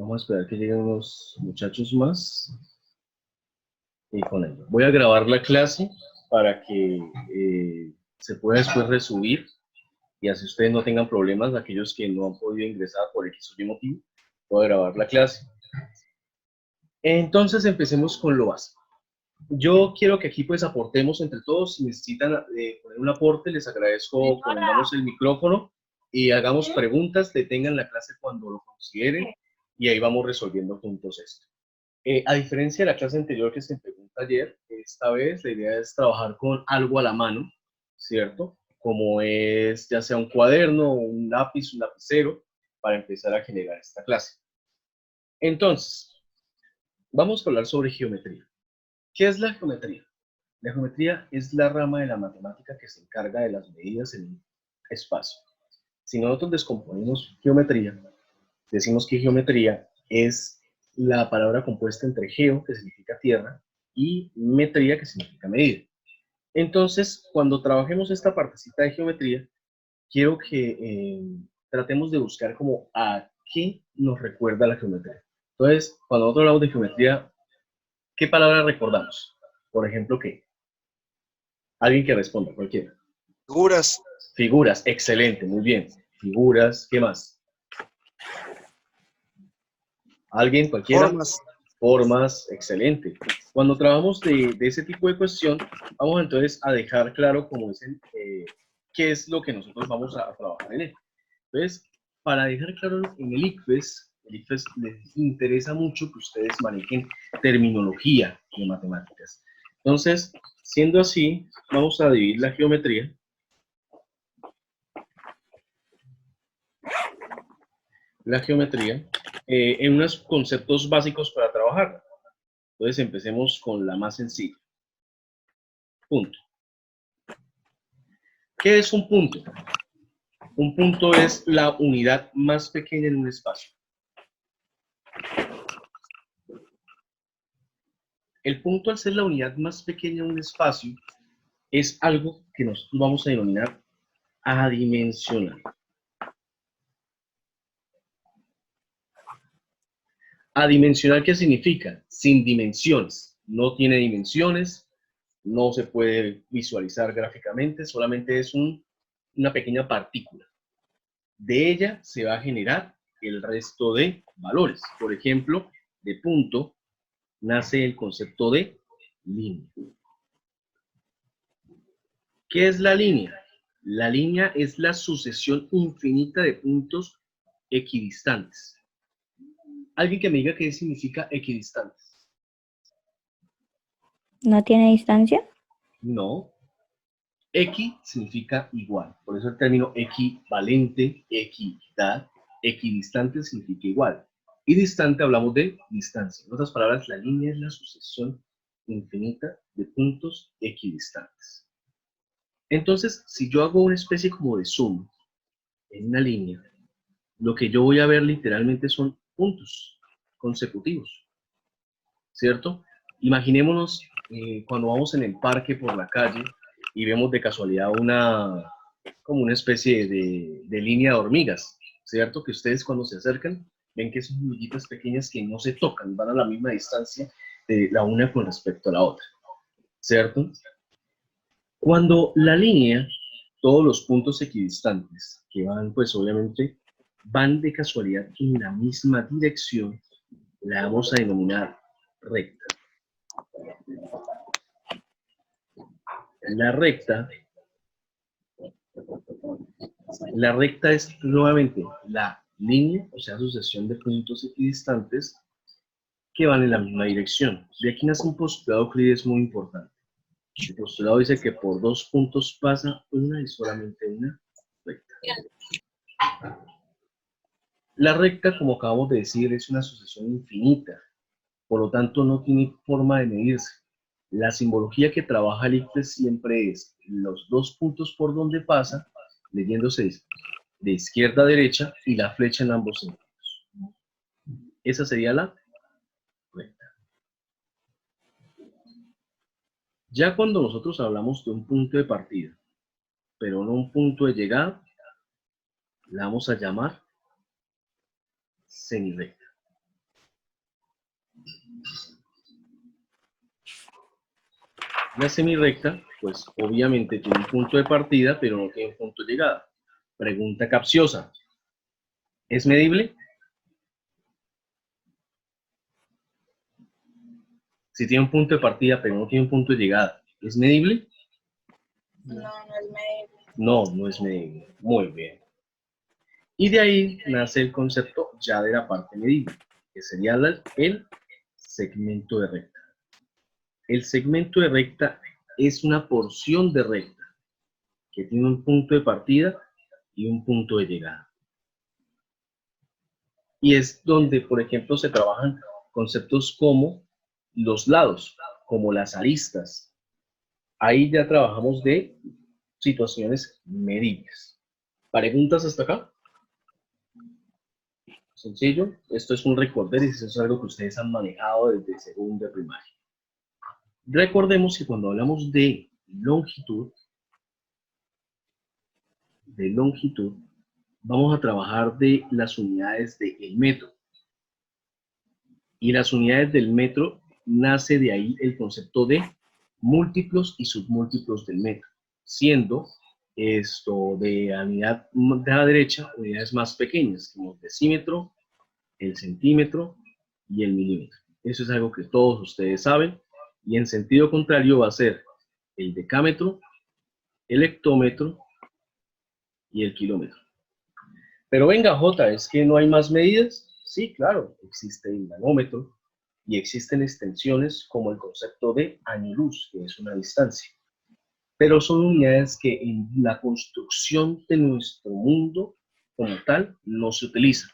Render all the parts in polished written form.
Vamos a esperar que lleguen unos muchachos más. Y con ello. Voy a grabar la clase para que se pueda después resubir y así ustedes no tengan problemas, aquellos que no han podido ingresar por X o Y motivo, voy a grabar la clase. Entonces empecemos con lo básico. Yo quiero que aquí pues aportemos entre todos. Si necesitan poner un aporte, les agradezco que pongamos el micrófono y hagamos preguntas, detengan la clase cuando lo consideren y ahí vamos resolviendo juntos esto. A diferencia de la clase anterior que se pregunta ayer, esta vez la idea es trabajar con algo a la mano, ¿cierto? Como es ya sea un cuaderno, un lápiz, un lapicero, para empezar a generar esta clase. Entonces, vamos a hablar sobre geometría. ¿Qué es la geometría? La geometría es la rama de la matemática que se encarga de las medidas en un espacio. Si nosotros descomponemos geometría, decimos que geometría es la palabra compuesta entre geo, que significa tierra, y metría, que significa medida. Entonces, cuando trabajemos esta partecita de geometría, quiero que tratemos de buscar como a qué nos recuerda la geometría. Entonces, cuando nosotros hablamos de geometría, ¿qué palabra recordamos? Por ejemplo, ¿qué? Alguien que responda, cualquiera. Figuras. Figuras, excelente, muy bien. Figuras, ¿qué más? ¿Alguien, cualquiera? Formas. Formas, excelente. Cuando trabajamos de ese tipo de cuestión, vamos entonces a dejar claro, como dicen, qué es lo que nosotros vamos a trabajar en él. Entonces, para dejar claro en el ICFES les interesa mucho que ustedes manejen terminología de matemáticas. Entonces, siendo así, vamos a dividir la geometría en unos conceptos básicos para trabajar. Entonces empecemos con la más sencilla. Punto. ¿Qué es un punto? Un punto es la unidad más pequeña en un espacio. El punto, al ser la unidad más pequeña en un espacio, es algo que nosotros vamos a denominar adimensional. Adimensional, ¿qué significa? Sin dimensiones. No tiene dimensiones, no se puede visualizar gráficamente, solamente es una pequeña partícula. De ella se va a generar el resto de valores. Por ejemplo, de punto nace el concepto de línea. ¿Qué es la línea? La línea es la sucesión infinita de puntos equidistantes. Alguien que me diga qué significa equidistantes. ¿No tiene distancia? No. Equi significa igual. Por eso el término equivalente, equidad, equidistante significa igual. Y distante hablamos de distancia. En otras palabras, la línea es la sucesión infinita de puntos equidistantes. Entonces, si yo hago una especie como de zoom en una línea, lo que yo voy a ver literalmente son puntos consecutivos, ¿cierto? Imaginémonos cuando vamos en el parque por la calle y vemos de casualidad como una especie de línea de hormigas, ¿cierto? Que ustedes cuando se acercan ven que son hormiguitas pequeñas que no se tocan, van a la misma distancia de la una con respecto a la otra, ¿cierto? Cuando la línea, todos los puntos equidistantes que van, pues obviamente, van de casualidad en la misma dirección, la vamos a denominar recta. La recta es nuevamente la línea, o sea, sucesión de puntos equidistantes que van en la misma dirección. De aquí nace un postulado de Euclides muy importante. El postulado dice que por dos puntos pasa una y solamente una recta. La recta, como acabamos de decir, es una sucesión infinita, por lo tanto no tiene forma de medirse. La simbología que trabaja el ICFES siempre es los dos puntos por donde pasa, leyéndose de izquierda a derecha y la flecha en ambos sentidos. Esa sería la recta. Ya cuando nosotros hablamos de un punto de partida, pero no un punto de llegada, la vamos a llamar semirecta. La semirrecta, pues obviamente tiene un punto de partida, pero no tiene un punto de llegada. Pregunta capciosa. ¿Es medible? Si tiene un punto de partida, pero no tiene un punto de llegada, ¿es medible? No, no es medible. No, no es medible. Muy bien. Y de ahí nace el concepto ya de la parte medible, que sería el segmento de recta. El segmento de recta es una porción de recta que tiene un punto de partida y un punto de llegada. Y es donde, por ejemplo, se trabajan conceptos como los lados, como las aristas. Ahí ya trabajamos de situaciones medibles. ¿Preguntas hasta acá? Sencillo. Esto es un recorder y eso es algo que ustedes han manejado desde segundo de primaria. Recordemos que cuando hablamos de longitud, vamos a trabajar de las unidades del metro. Y las unidades del metro nace de ahí el concepto de múltiplos y submúltiplos del metro, siendo esto de la unidad de la derecha unidades más pequeñas, como el decímetro, el centímetro y el milímetro. Eso es algo que todos ustedes saben, y en sentido contrario va a ser el decámetro, el hectómetro y el kilómetro. Pero venga, J, ¿es que no hay más medidas? Sí, claro, existe el nanómetro y existen extensiones como el concepto de año-luz, que es una distancia. Pero son unidades que en la construcción de nuestro mundo como tal no se utilizan.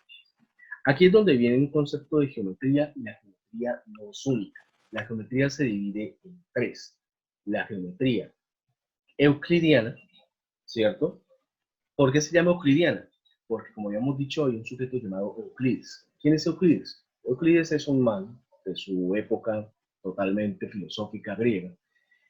Aquí es donde viene un concepto de geometría, y la geometría no es única. La geometría se divide en tres. La geometría euclidiana, ¿cierto? ¿Por qué se llama euclidiana? Porque, como habíamos dicho, hay un sujeto llamado Euclides. ¿Quién es Euclides? Euclides es un man de su época totalmente filosófica griega,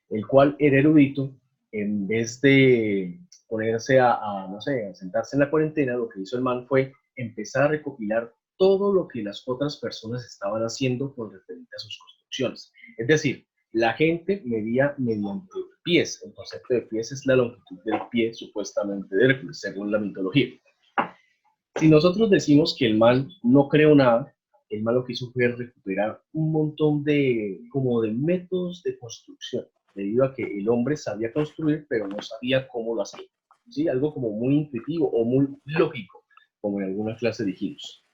el cual era erudito. En vez de ponerse no sé, a sentarse en la cuarentena, lo que hizo el man fue empezar a recopilar todo lo que las otras personas estaban haciendo con referente a sus construcciones. Es decir, la gente medía mediante pies. El concepto de pies es la longitud del pie, supuestamente, de Hércules, según la mitología. Si nosotros decimos que el man no creó nada, el man lo que hizo fue recuperar un montón como de métodos de construcción, debido a que el hombre sabía construir, pero no sabía cómo lo hacía. ¿Sí? Algo como muy intuitivo o muy lógico, como en alguna clase dijimos.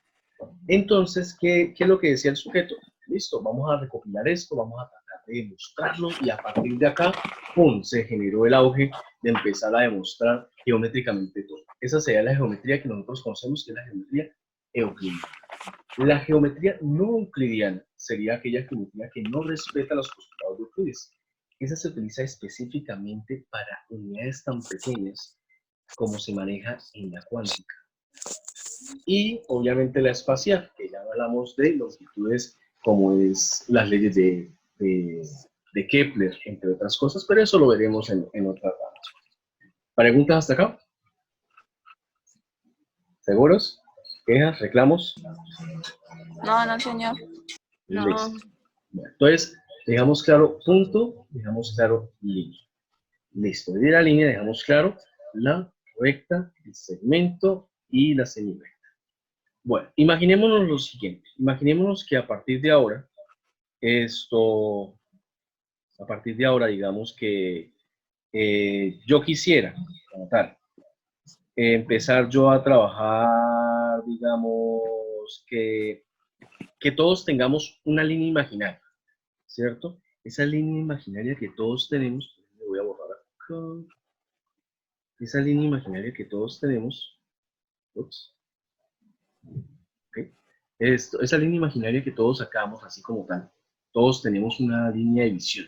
Entonces, ¿qué es lo que decía el sujeto? Listo, vamos a recopilar esto, vamos a tratar de demostrarlo, y a partir de acá, ¡pum!, se generó el auge de empezar a demostrar geométricamente todo. Esa sería la geometría que nosotros conocemos, que es la geometría euclidiana. La geometría no euclidiana sería aquella geometría que no respeta los postulados de Euclides. Esa se utiliza específicamente para unidades tan pequeñas como se maneja en la cuántica. Y obviamente la espacial, que ya hablamos de longitudes como es las leyes de Kepler, entre otras cosas, pero eso lo veremos en otras ramas. ¿Preguntas hasta acá? ¿Seguros? ¿Quejas? ¿Reclamos? No, no, señor. Listo. Bueno, entonces, dejamos claro punto, dejamos claro línea. Listo. De la línea dejamos claro la recta, el segmento y la semirrecta. Bueno, imaginémonos lo siguiente. Imaginémonos que a partir de ahora, digamos que yo quisiera, como tal, empezar yo a trabajar, digamos, que todos tengamos una línea imaginaria, ¿cierto? Esa línea imaginaria que todos tenemos, le voy a borrar acá, esa línea imaginaria que todos tenemos, ups, okay. Esa línea imaginaria que todos sacamos así como tal, todos tenemos una línea de visión,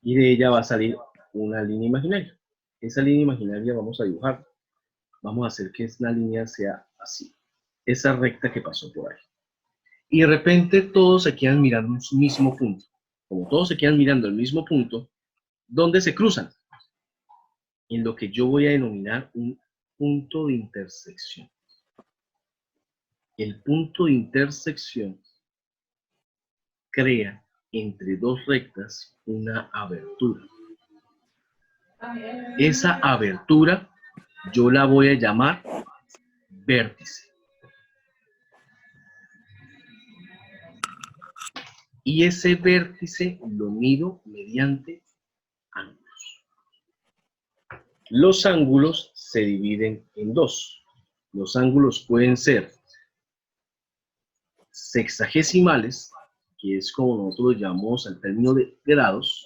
y de ella va a salir una línea imaginaria. Esa línea imaginaria vamos a dibujar, vamos a hacer que la línea sea así, esa recta que pasó por ahí. Y de repente todos se quedan mirando un mismo punto. Como todos se quedan mirando el mismo punto, ¿dónde se cruzan? En lo que yo voy a denominar un punto de intersección. El punto de intersección crea entre dos rectas una abertura. Esa abertura yo la voy a llamar vértice. Y ese vértice lo mido mediante ángulos. Los ángulos se dividen en dos. Los ángulos pueden ser sexagesimales, que es como nosotros llamamos al término de grados,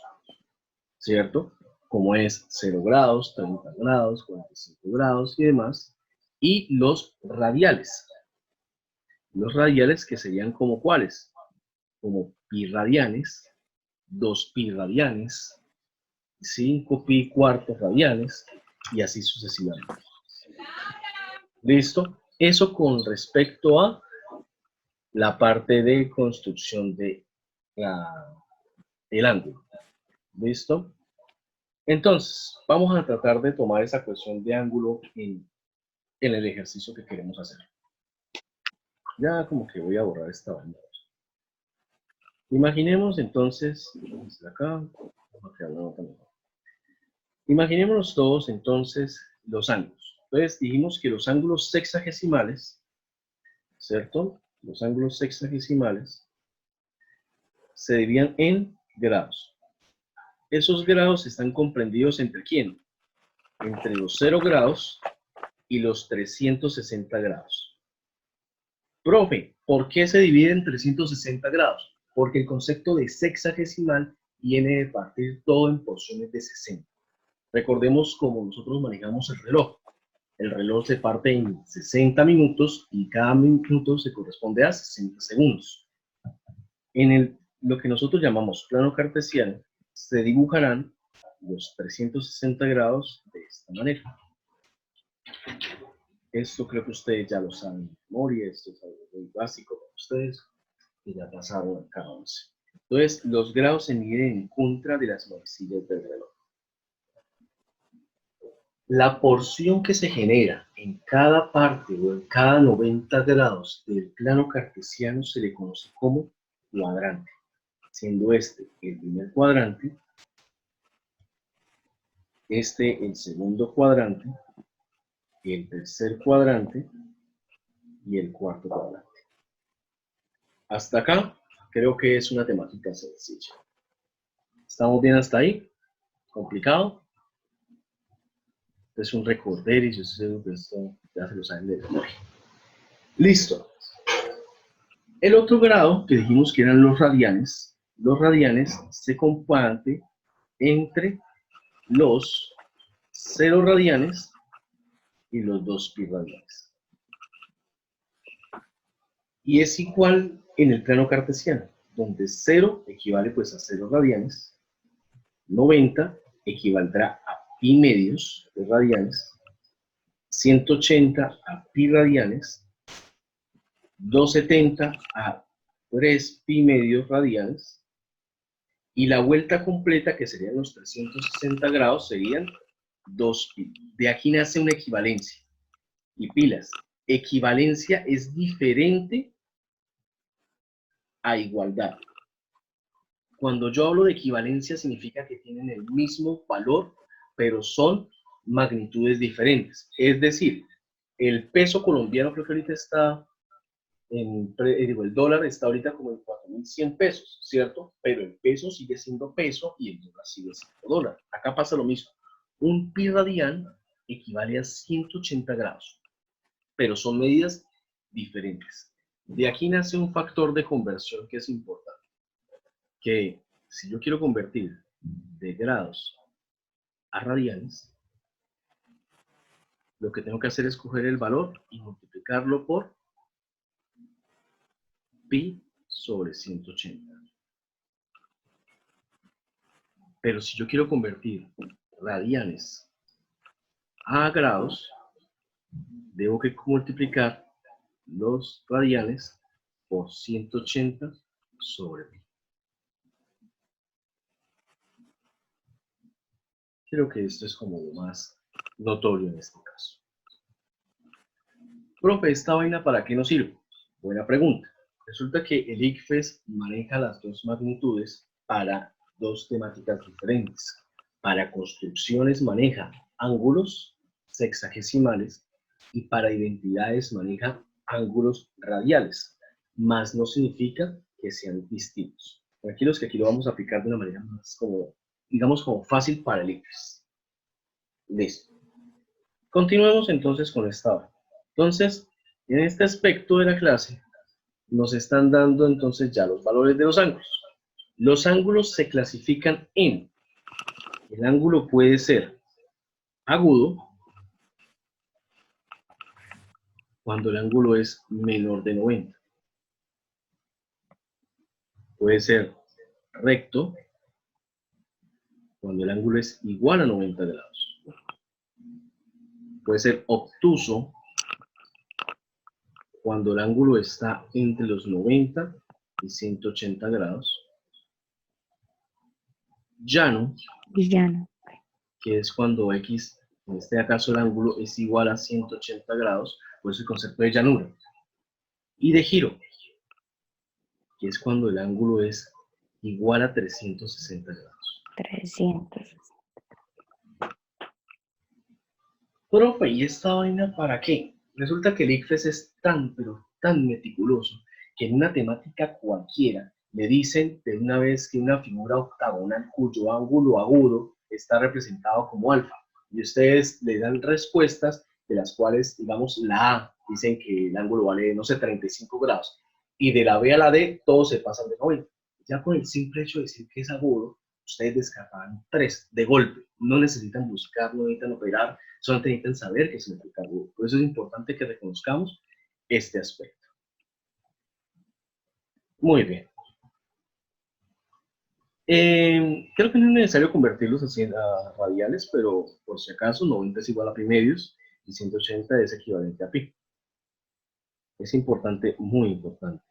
¿cierto? Como es 0 grados, 30 grados, 45 grados y demás. Y los radiales. Los radiales que serían como ¿cuáles? Como pi radianes, 2 pi radianes, 5 pi cuartos radianes y así sucesivamente. ¿Listo? Eso con respecto a la parte de construcción de el ángulo. ¿Listo? Entonces, vamos a tratar de tomar esa cuestión de ángulo en el ejercicio que queremos hacer. Ya como que voy a borrar esta banda. Imaginemos entonces, acá, imaginémonos todos entonces los ángulos. Entonces dijimos que los ángulos sexagesimales, ¿cierto? Los ángulos sexagesimales se dividían en grados. Esos grados están comprendidos entre ¿quién? Entre los 0 grados y los 360 grados. Profe, ¿por qué se divide en 360 grados? Porque el concepto de sexagesimal viene de partir todo en porciones de 60. Recordemos cómo nosotros manejamos el reloj. El reloj se parte en 60 minutos y cada minuto se corresponde a 60 segundos. En lo que nosotros llamamos plano cartesiano, se dibujarán los 360 grados de esta manera. Esto creo que ustedes ya lo saben de memoria, esto es algo muy básico para ustedes, que ya pasaron a cada 11. Entonces, los grados se miden en contra de las manecillas del reloj. La porción que se genera en cada parte o en cada 90 grados del plano cartesiano se le conoce como cuadrante, siendo este el primer cuadrante, este el segundo cuadrante, el tercer cuadrante y el cuarto cuadrante. Hasta acá creo que es una temática sencilla. ¿Estamos bien hasta ahí? ¿Complicado? Es un recorder y yo sé que esto ya se lo saben de memoria. Listo. El otro grado que dijimos que eran los radianes se comparte entre los 0 radianes y los 2 pi radianes. Y es igual en el plano cartesiano, donde 0 equivale pues a 0 radianes, 90 equivaldrá a pi medios de radianes, 180 a pi radianes, 270 a 3 pi medios radianes, y la vuelta completa, que serían los 360 grados, serían 2 pi. De aquí nace una equivalencia. Y pilas, equivalencia es diferente a igualdad. Cuando yo hablo de equivalencia significa que tienen el mismo valor, pero son magnitudes diferentes. Es decir, el peso colombiano creo que ahorita está, el dólar está ahorita como en 4.100 pesos, ¿cierto? Pero el peso sigue siendo peso y el dólar sigue siendo dólar. Acá pasa lo mismo. Un pi radian equivale a 180 grados, pero son medidas diferentes. De aquí nace un factor de conversión que es importante. Que si yo quiero convertir de grados a radianes, lo que tengo que hacer es coger el valor y multiplicarlo por pi sobre 180. Pero si yo quiero convertir radianes a grados, debo que multiplicar los radianes por 180 sobre pi. Creo que esto es como lo más notorio en este caso. Profe, ¿esta vaina para qué nos sirve? Buena pregunta. Resulta que el ICFES maneja las dos magnitudes para dos temáticas diferentes. Para construcciones maneja ángulos sexagesimales y para identidades maneja ángulos radiales, más no significa que sean distintos. Tranquilos que aquí lo vamos a aplicar de una manera más como, digamos, como fácil para el ICFES. Listo. Continuemos entonces con esta hora. Entonces, en este aspecto de la clase, nos están dando entonces ya los valores de los ángulos. Los ángulos se clasifican en, el ángulo puede ser agudo, cuando el ángulo es menor de 90. Puede ser recto, cuando el ángulo es igual a 90 grados. Puede ser obtuso, cuando el ángulo está entre los 90 y 180 grados. Llano, que es cuando X, en este caso el ángulo es igual a 180 grados, por eso el concepto de llanura. Y de giro, que es cuando el ángulo es igual a 360 grados. 300. Profe, ¿y esta vaina para qué? Resulta que el ICFES es tan, pero tan meticuloso, que en una temática cualquiera le dicen de una vez que una figura octagonal cuyo ángulo agudo está representado como alfa. Y ustedes le dan respuestas de las cuales, digamos, la A dicen que el ángulo vale, no sé, 35 grados. Y de la B a la D, todos se pasan de 90. Ya con el simple hecho de decir que es agudo, ustedes descartan 3 de golpe. No necesitan buscar, no necesitan operar, solamente necesitan saber que significa agudo. Por eso es importante que reconozcamos este aspecto. Muy bien. Creo que no es necesario convertirlos a radiales, pero por si acaso 90 es igual a pi medios y 180 es equivalente a pi. Es importante, muy importante,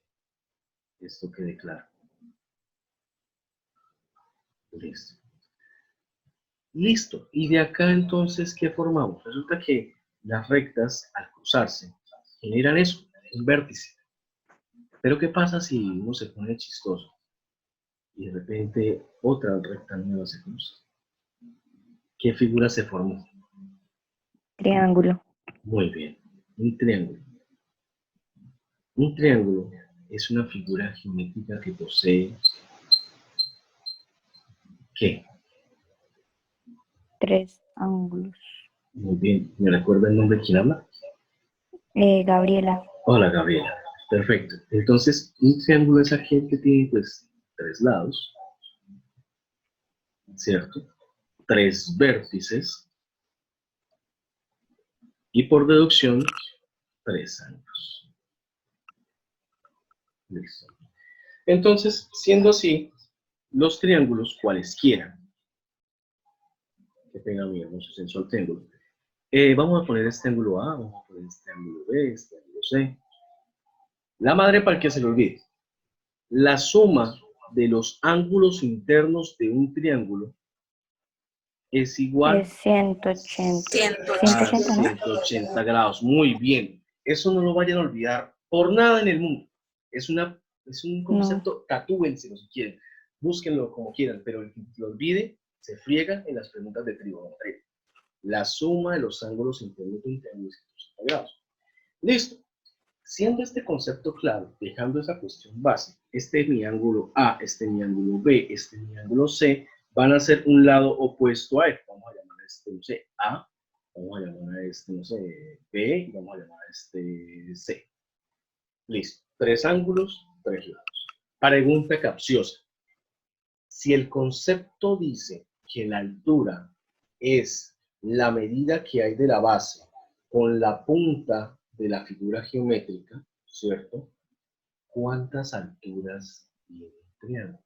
esto quede claro. Listo. Listo. Y de acá entonces, ¿qué formamos? Resulta que las rectas, al cruzarse, generan eso, un vértice. Pero ¿qué pasa si uno se pone chistoso y de repente otra recta nueva se cruza? ¿Qué figura se formó? Triángulo. Muy bien, un triángulo. Un triángulo es una figura geométrica que posee ¿qué? 3 ángulos. Muy bien, ¿me recuerda el nombre de quién habla? Gabriela. Hola, Gabriela. Perfecto. Entonces, un triángulo es aquel que tiene, pues, 3 lados, ¿cierto? 3 vértices y, por deducción, 3 ángulos. Listo. Entonces, siendo así, los triángulos, cualesquiera, que tengan un hermoso senso al triángulo, vamos a poner este ángulo A, vamos a poner este ángulo B, este ángulo C. La madre para que se le olvide. La suma de los ángulos internos de un triángulo es igual Es 180. 180. a 180 grados. Muy bien. Eso no lo vayan a olvidar por nada en el mundo. Es un concepto, tatúenselo si quieren. Búsquenlo como quieran, pero el que lo olvide se friega en las preguntas de trigonometría. La suma de los ángulos internos de un triángulo es 180 grados. Listo. Siendo este concepto claro, dejando esa cuestión base, este es mi ángulo A, este es mi ángulo B, este es mi ángulo C, van a ser un lado opuesto a él. Vamos a llamar a este, no sé, A, vamos a llamar a este, no sé, B, y vamos a llamar a este C. Listo. 3 ángulos, 3 lados. Pregunta capciosa. Si el concepto dice que la altura es la medida que hay de la base con la punta de la figura geométrica, ¿cierto? ¿Cuántas alturas tiene el triángulo?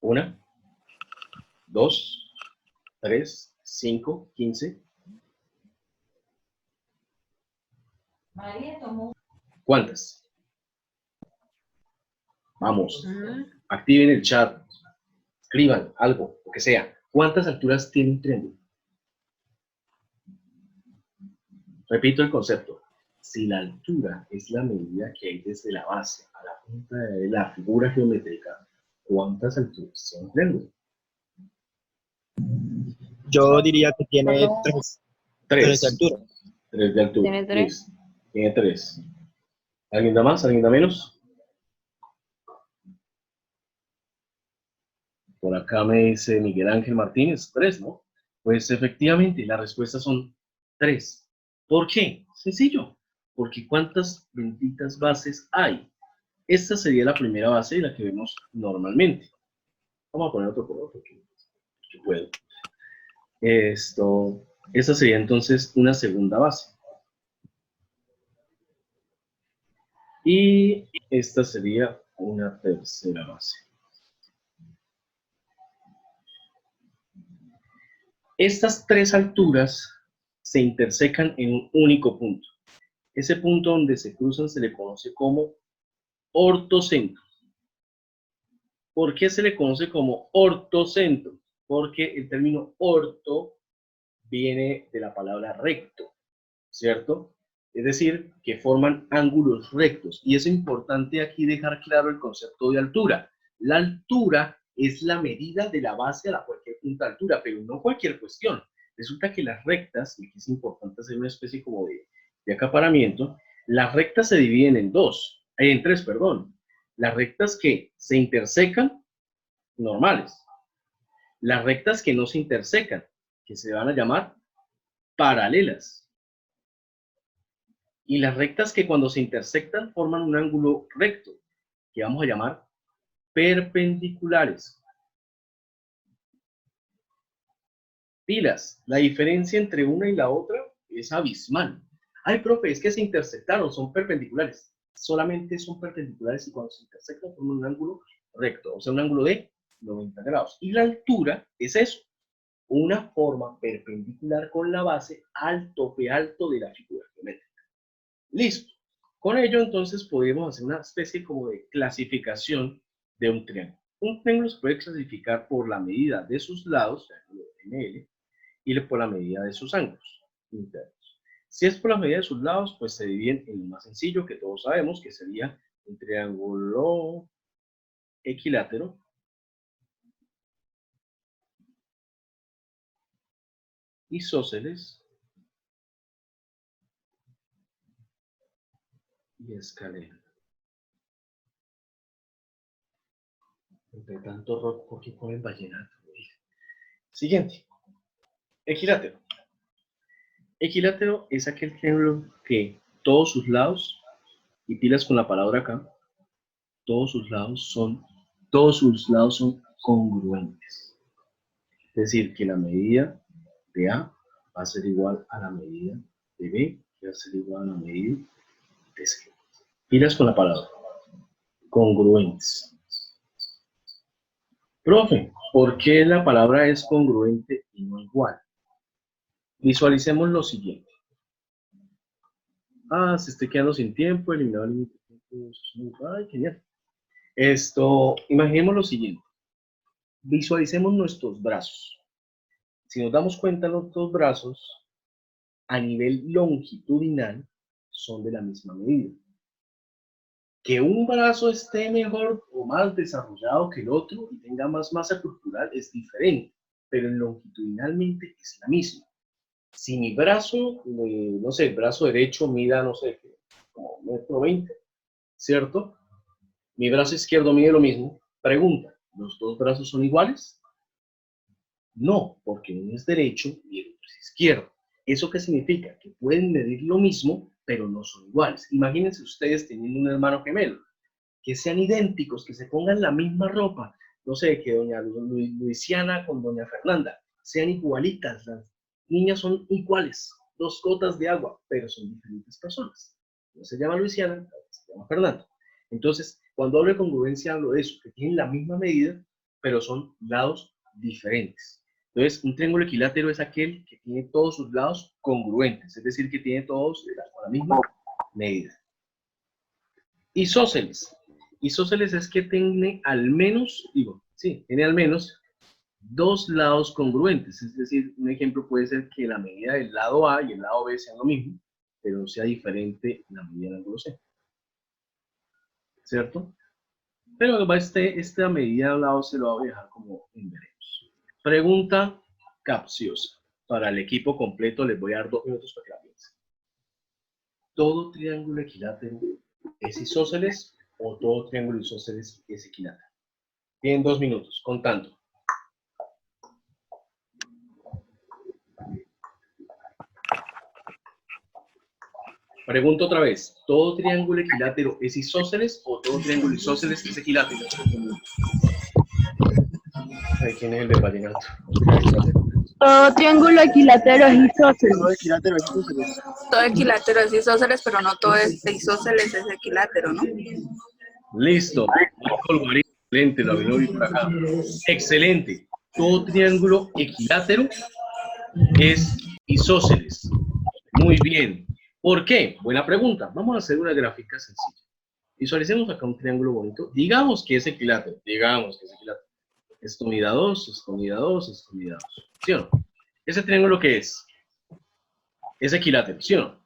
1, 2, 3, 5, 15. ¿Cuántas? Vamos, activen el chat, escriban algo, lo que sea. ¿Cuántas alturas tiene un triángulo? Repito el concepto. Si la altura es la medida que hay desde la base a la punta de la figura geométrica, ¿cuántas alturas tiene un triángulo? Yo diría que tiene Solo tres alturas. 3 de altura. ¿Tiene 3? Listo. Tiene 3. ¿Alguien da más? ¿Alguien da menos? Por acá me dice Miguel Ángel Martínez, 3, ¿no? Pues efectivamente, la respuesta son 3. ¿Por qué? Sencillo. Porque ¿cuántas benditas bases hay? Esta sería la primera base y la que vemos normalmente. Vamos a poner otro color porque yo puedo. Esta sería entonces una segunda base. Y esta sería una tercera base. Estas 3 alturas se intersecan en un único punto. Ese punto donde se cruzan se le conoce como ortocentro. ¿Por qué se le conoce como ortocentro? Porque el término orto viene de la palabra recto, ¿cierto? Es decir, que forman ángulos rectos. Y es importante aquí dejar claro el concepto de altura. La altura es la medida de la base a la cualquier punta de altura, pero no cualquier cuestión. Resulta que las rectas, y aquí es importante hacer una especie como de acaparamiento, las rectas se dividen en tres, perdón. Las rectas que se intersecan, normales. Las rectas que no se intersecan, que se van a llamar paralelas. Y las rectas que cuando se intersectan forman un ángulo recto, que vamos a llamar perpendiculares. Pilas, la diferencia entre una y la otra es abismal. Ay, profe, es que se intersectaron, son perpendiculares. Solamente son perpendiculares y cuando se intersectan forman un ángulo recto, o sea, un ángulo de 90 grados. Y la altura es eso, una forma perpendicular con la base al tope alto de la figura geométrica. Listo. Con ello, entonces, podemos hacer una especie como de clasificación de un triángulo. Un triángulo se puede clasificar por la medida de sus lados, ML, y por la medida de sus ángulos internos. Si es por la medida de sus lados, pues se dividen en lo más sencillo que todos sabemos, que sería un triángulo equilátero, isósceles y escalera. Entre tanto rock, ¿por qué ponen vallenato? Siguiente. Equilátero. Equilátero es aquel triángulo que todos sus lados, y pilas con la palabra acá, todos sus lados son congruentes. Es decir, que la medida de A va a ser igual a la medida de B, que va a ser igual a la medida de C. Pilas con la palabra. Congruentes. Profe, ¿por qué la palabra es congruente y no igual? Visualicemos lo siguiente. Se estoy quedando sin tiempo, eliminado el límite. Ay, genial. Imaginemos lo siguiente. Visualicemos nuestros brazos. Si nos damos cuenta, los dos brazos, a nivel longitudinal, son de la misma medida. Que un brazo esté mejor o más desarrollado que el otro y tenga más masa corporal es diferente, pero longitudinalmente es la misma. Si mi brazo, no sé, el brazo derecho mida, no sé, como 1,20 m, ¿cierto? Mi brazo izquierdo mide lo mismo. Pregunta, ¿los dos brazos son iguales? No, porque uno es derecho y el otro es izquierdo. ¿Eso qué significa? Que pueden medir lo mismo, pero no son iguales. Imagínense ustedes teniendo un hermano gemelo, que sean idénticos, que se pongan la misma ropa. No sé, que doña Luisiana con doña Fernanda sean igualitas. Las niñas son iguales, 2 gotas de agua, pero son diferentes personas. Una se llama Luisiana, otra se llama Fernanda. Entonces, cuando hablo de congruencia, hablo de eso, que tienen la misma medida, pero son lados diferentes. Entonces, un triángulo equilátero es aquel que tiene todos sus lados congruentes, es decir, que tiene todos la misma medida. Isósceles. Isósceles es que tiene al menos, tiene al menos 2 lados congruentes. Es decir, un ejemplo puede ser que la medida del lado A y el lado B sean lo mismo. pero sea diferente la medida del ángulo C. ¿Cierto? Pero esta medida al lado se lo voy a dejar como en veremos. Pregunta capciosa. Para el equipo completo les voy a dar 2 minutos para que la piensen. ¿Todo triángulo equilátero es isósceles o todo triángulo isósceles es equilátero? Tienen 2 minutos, contando. Pregunto otra vez, ¿todo triángulo equilátero es isósceles o todo triángulo isósceles es equilátero? Ay, ¿quién es el de vallenato? Todo triángulo equilátero es isósceles. Todo equilátero es isósceles. Todo equilátero es isósceles, pero no todo isósceles es equilátero, ¿no? Listo. Michael Guarín, excelente, David lo vi por acá. Excelente. Todo triángulo equilátero es isósceles. Muy bien. ¿Por qué? Buena pregunta. Vamos a hacer una gráfica sencilla. Visualicemos acá un triángulo bonito. Digamos que es equilátero. Digamos que es equilátero. Esto mida 2, esto mida 2, esto mida 2. ¿Sí o no? ¿Ese triángulo qué es? Es equilátero, ¿sí o no?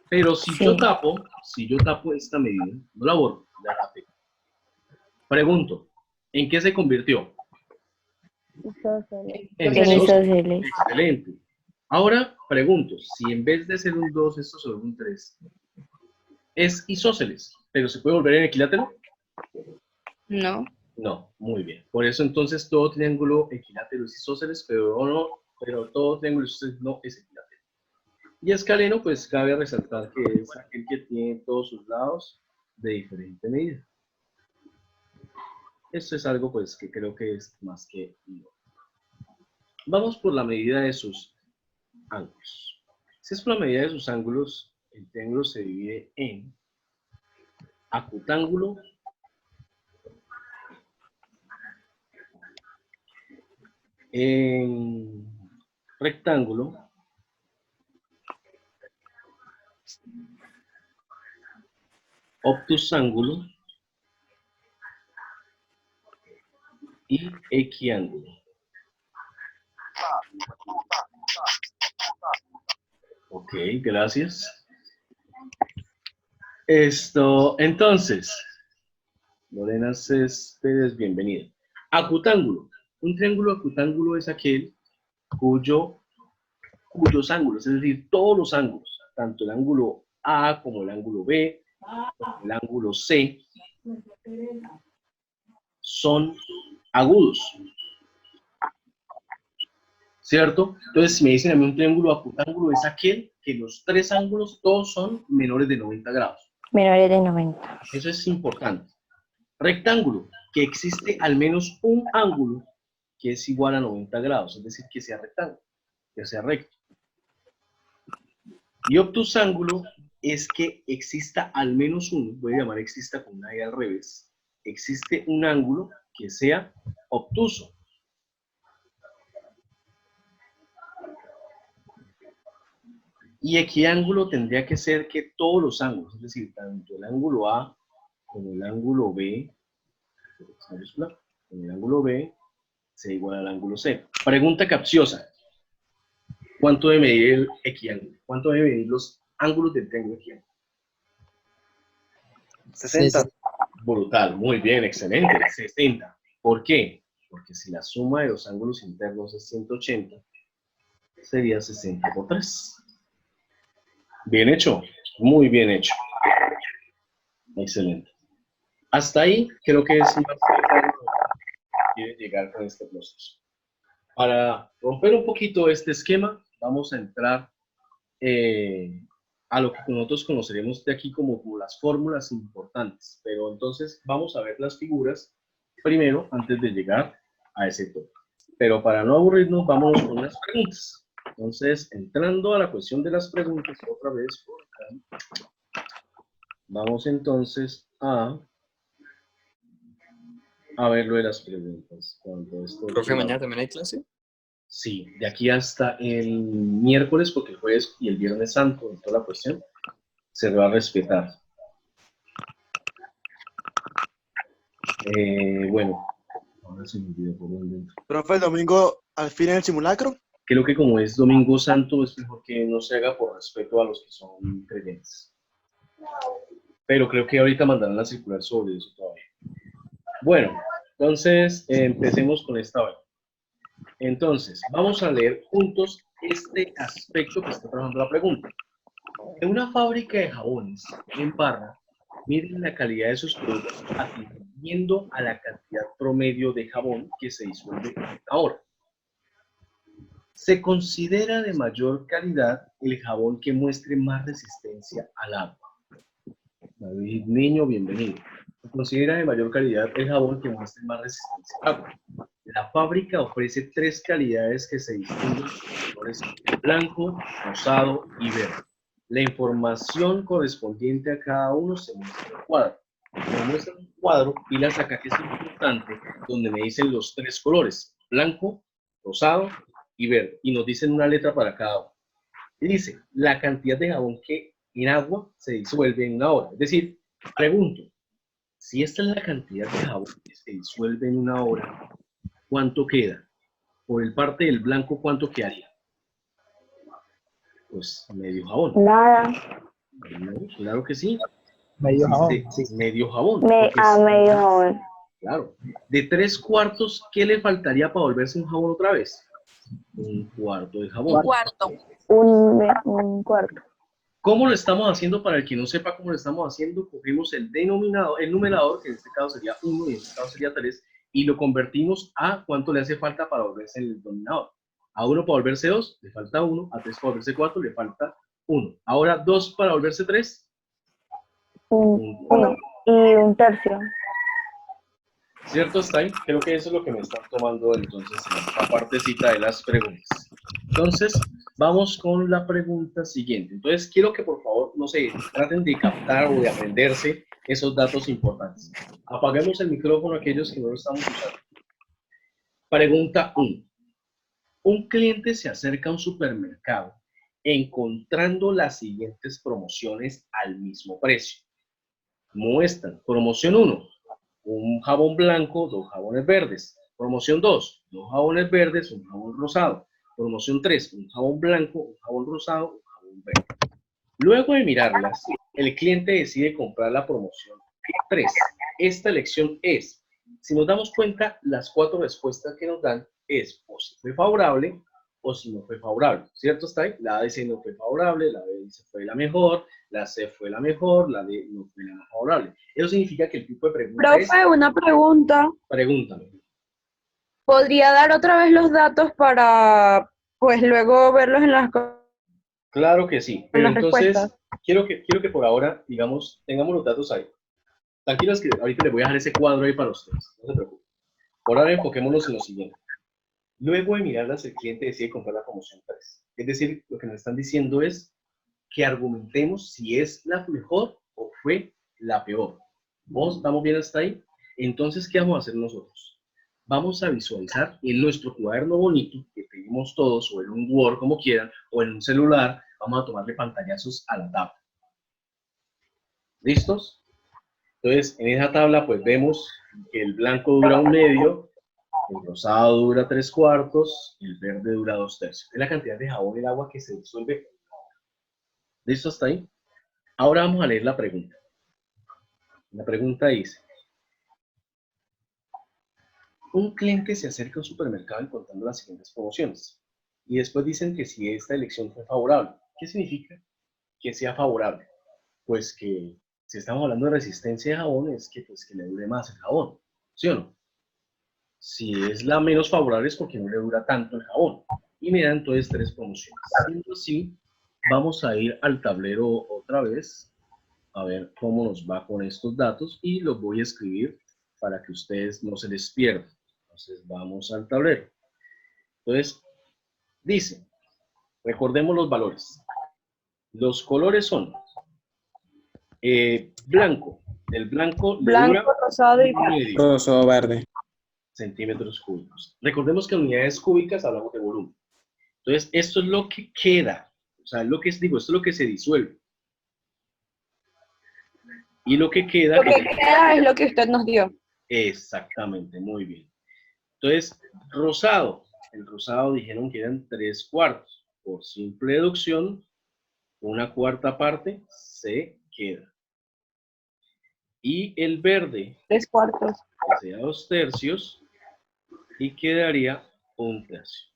Pero si Sí. yo tapo esta medida, no la borro, la tapé. Pregunto, ¿en qué se convirtió? En En isósceles. isósceles. Excelente. Ahora pregunto, si en vez de ser un 2, esto sobre un 3, es isósceles, ¿pero se puede volver en equilátero? No. No, muy bien. Por eso entonces todo triángulo equilátero es isósceles, pero todo triángulo isósceles no es equilátero. Y escaleno, pues cabe resaltar que es aquel que tiene todos sus lados de diferente medida. Esto es algo pues que creo que es más que lógico. Vamos por la medida de sus ángulos. Si es por la medida de sus ángulos, el triángulo se divide en acutángulo, en rectángulo, obtusángulo y equiángulo. Ok, gracias. Entonces, Lorena Céspedes, bienvenida. Acutángulo. Un triángulo acutángulo es aquel cuyos ángulos, es decir, todos los ángulos, tanto el ángulo A como el ángulo B, como el ángulo C, son agudos. ¿Cierto? Entonces, si me dicen a mí un triángulo acutángulo es aquel que los 3 ángulos todos son menores de 90 grados. Menores de 90. Eso es importante. Rectángulo, que existe al menos un ángulo que es igual a 90 grados, es decir, que sea rectángulo, que sea recto. Y obtusángulo es que exista al menos uno, voy a llamar exista con una E al revés, existe un ángulo que sea obtuso. Y equiángulo tendría que ser que todos los ángulos, es decir, tanto el ángulo A como el ángulo B, sea igual al ángulo C. Pregunta capciosa. ¿Cuánto debe medir el equiángulo? ¿Cuánto debe medir los ángulos del triángulo equiángulo? 60. Brutal, muy bien, excelente. 60. ¿Por qué? Porque si la suma de los ángulos internos es 180, sería 60 por 3. Bien hecho, muy bien hecho. Excelente. Hasta ahí creo que es más claro lo que quiere llegar con este proceso. Para romper un poquito este esquema, vamos a entrar a lo que nosotros conoceremos de aquí como las fórmulas importantes. Pero entonces vamos a ver las figuras primero antes de llegar a ese toque. Pero para no aburrirnos, vámonos con las preguntas. Entonces, entrando a la cuestión de las preguntas, otra vez por acá, vamos entonces a ver lo de las preguntas. ¿Profe, mañana también hay clase? Sí, de aquí hasta el miércoles, porque el jueves y el viernes santo, en toda la cuestión, se va a respetar. Bueno, ahora se me olvidó por dónde. Profe, el domingo al fin en el simulacro. Creo que como es Domingo Santo, es mejor que no se haga por respeto a los que son creyentes. Pero creo que ahorita mandarán a circular sobre eso todavía. Bueno, entonces empecemos con esta hora. Entonces, vamos a leer juntos este aspecto que está trabajando la pregunta. En una fábrica de jabones en Parra, miden la calidad de sus productos atendiendo a la cantidad promedio de jabón que se disuelve en una hora. Se considera de mayor calidad el jabón que muestre más resistencia al agua. David Niño, bienvenido. Se considera de mayor calidad el jabón que muestre más resistencia al agua. La fábrica ofrece 3 calidades que se distinguen por colores blanco, rosado y verde. La información correspondiente a cada uno se muestra en un cuadro. Me muestra un cuadro, pilas acá que es importante, donde me dicen los 3 colores, blanco, rosado y verde. Y nos dicen una letra para cada uno. Y dice, la cantidad de jabón que en agua se disuelve en una hora. Es decir, pregunto, si esta es la cantidad de jabón que se disuelve en una hora, ¿cuánto queda? Por el parte del blanco, ¿cuánto quedaría? Pues medio jabón. Nada. No, claro que sí. Medio jabón. Sí, medio jabón. Medio jabón. Claro. De 3/4, ¿qué le faltaría para volverse un jabón otra vez? Un cuarto de jabón. Un cuarto. Un cuarto. ¿Cómo lo estamos haciendo? Para el que no sepa cómo lo estamos haciendo, cogimos el denominador, el numerador, que en este caso sería 1 y en este caso sería 3, y lo convertimos a cuánto le hace falta para volverse el denominador. A 1 para volverse 2, le falta 1, a 3 para volverse 4, le falta 1. Ahora 2 para volverse 3. 1 y un tercio. ¿Cierto, Stein? Creo que eso es lo que me están tomando entonces en esta partecita de las preguntas. Entonces, vamos con la pregunta siguiente. Entonces, quiero que por favor, no sé, traten de captar o de aprenderse esos datos importantes. Apaguemos el micrófono a aquellos que no lo estamos usando. Pregunta 1. Un cliente se acerca a un supermercado encontrando las siguientes promociones al mismo precio. Muestran, promoción 1, un jabón blanco, 2 jabones verdes. Promoción 2, 2 jabones verdes, un jabón rosado. Promoción 3, un jabón blanco, un jabón rosado, un jabón verde. Luego de mirarlas, el cliente decide comprar la promoción 3. Esta elección es, si nos damos cuenta, las 4 respuestas que nos dan es o si fue favorable o si no fue favorable. ¿Cierto está ahí? La A dice no fue favorable, la B dice fue la mejor, la C fue la mejor, la D no fue la más favorable. Eso significa que el tipo de pregunta es... Profe, una pregunta. Pregúntame. ¿Podría dar otra vez los datos para, pues, luego verlos en las Claro que sí, pero entonces respuestas? quiero que por ahora, digamos, tengamos los datos ahí. Tranquilos que ahorita les voy a dejar ese cuadro ahí para ustedes, no se preocupen. Por ahora enfoquémonos en lo siguiente. Luego de mirarlas, el cliente decide comprar la promoción 3. Es decir, lo que nos están diciendo es que argumentemos si es la mejor o fue la peor. ¿Vos estamos bien hasta ahí? Entonces, ¿qué vamos a hacer nosotros? Vamos a visualizar en nuestro cuaderno bonito, que tenemos todos, o en un Word, como quieran, o en un celular, vamos a tomarle pantallazos a la tabla. ¿Listos? Entonces, en esa tabla, pues vemos que el blanco dura 1/2, el rosado dura 3/4 y el verde dura 2/3. Es la cantidad de jabón y agua que se disuelve. ¿Listo hasta ahí? Ahora vamos a leer la pregunta. La pregunta dice, un cliente se acerca a un supermercado encontrando las siguientes promociones. Y después dicen que si esta elección fue favorable. ¿Qué significa que sea favorable? Pues que si estamos hablando de resistencia de jabón, es que, pues, que le dure más el jabón. ¿Sí o no? Si es la menos favorable es porque no le dura tanto el jabón. Y me dan entonces 3 promociones. Siendo así, vamos a ir al tablero otra vez, a ver cómo nos va con estos datos y los voy a escribir para que ustedes no se les pierdan. Entonces vamos al tablero. Entonces, dice, recordemos los valores. Los colores son blanco. El blanco le Blanco, dura rosado y medio Roso verde. centímetros cúbicos. Recordemos que en unidades cúbicas hablamos de volumen. Entonces, esto es lo que queda. O sea, lo que digo, esto es lo que se disuelve. Y lo que queda... lo que queda es lo que usted nos dio. Exactamente, muy bien. Entonces, rosado. El rosado dijeron que eran 3/4. Por simple deducción, 1/4 parte se queda. Y el verde 3/4. sea 2/3 y quedaría 1/3.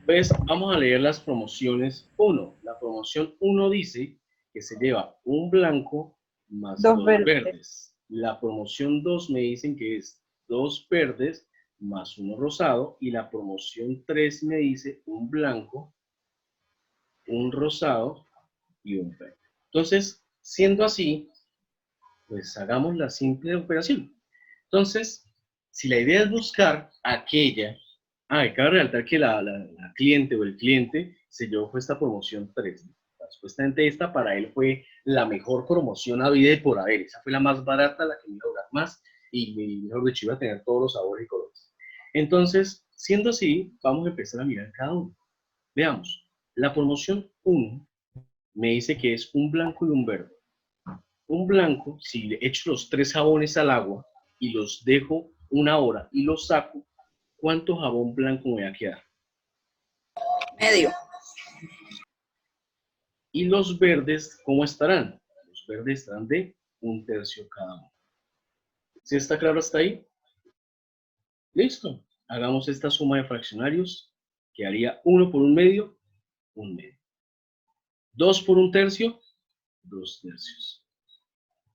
Pues vamos a leer las promociones 1. La promoción 1 dice que se lleva un blanco más 2 verdes. La promoción 2 me dicen que es 2 verdes más 1 rosado. Y la promoción 3 me dice un blanco, un rosado y un verde. Entonces, siendo así, pues hagamos la simple operación. Entonces, si la idea es buscar aquella... y cabe resaltar que la cliente o el cliente se llevó fue esta promoción 3. Supuestamente esta para él fue la mejor promoción habida y por haber. Esa fue la más barata, la que me iba a durar más y mejor dicho iba a tener todos los sabores y colores. Entonces, siendo así, vamos a empezar a mirar cada uno. Veamos, la promoción 1 me dice que es un blanco y un verde. Un blanco, si le echo los 3 jabones al agua y los dejo 1 hora y los saco, ¿cuánto jabón blanco me va a quedar? Medio. ¿Y los verdes cómo estarán? Los verdes estarán de 1/3 cada uno. ¿Sí está claro hasta ahí? Listo. Hagamos esta suma de fraccionarios que haría 1 por 1/2, 1/2. 2 por 1/3, 2/3.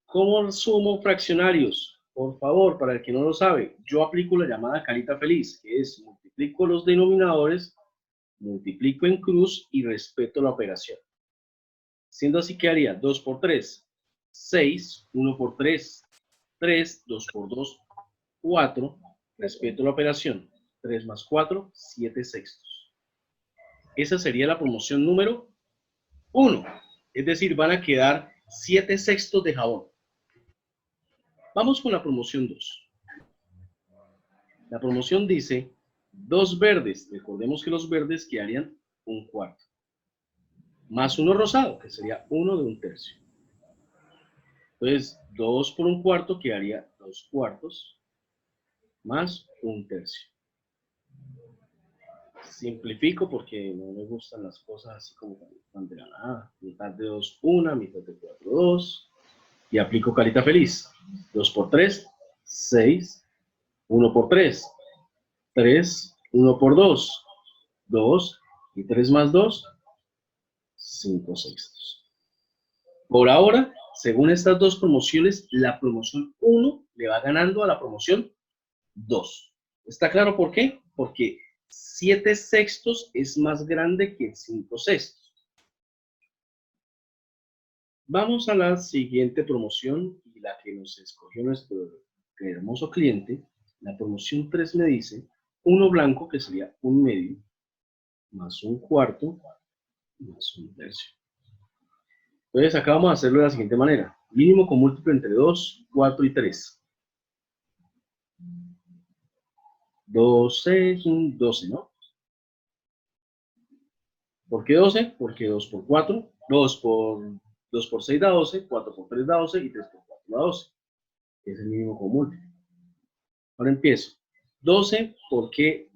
¿Cómo sumo fraccionarios? Por favor, para el que no lo sabe, yo aplico la llamada carita feliz, que es multiplico los denominadores, multiplico en cruz y respeto la operación. Siendo así, ¿qué haría? 2 por 3, 6, 1 por 3, 3, 2 por 2, 4, respeto la operación, 3 más 4, 7/6. Esa sería la promoción número 1, es decir, van a quedar 7/6 de jabón. Vamos con la promoción 2. La promoción dice 2 verdes, recordemos que los verdes quedarían 1/4. Más 1 rosado, que sería 1 de 1/3. Entonces, 2 por 1/4 quedaría 2/4 más 1/3. Simplifico porque no me gustan las cosas así como tan de la nada. Mitad de 2, 1, mitad de 4, 2. Y aplico carita feliz. 2 por 3, 6. 1 por 3, 3. 1 por 2, 2. Y 3 más 2, 5/6. Por ahora, según estas dos promociones, la promoción 1 le va ganando a la promoción 2. ¿Está claro por qué? Porque 7/6 es más grande que 5/6. Vamos a la siguiente promoción y la que nos escogió nuestro hermoso cliente. La promoción 3 me dice 1 blanco, que sería 1/2, más 1/4, más 1/3. Entonces acá vamos a hacerlo de la siguiente manera. Mínimo con múltiplo entre 2, 4 y 3. 12, 12, ¿no? ¿Por qué 12? Porque 2 por 4, 2 por 6 da 12, 4 por 3 da 12 y 3 por 4 da 12. Es el mínimo con múltiplo. Ahora empiezo. 12 porque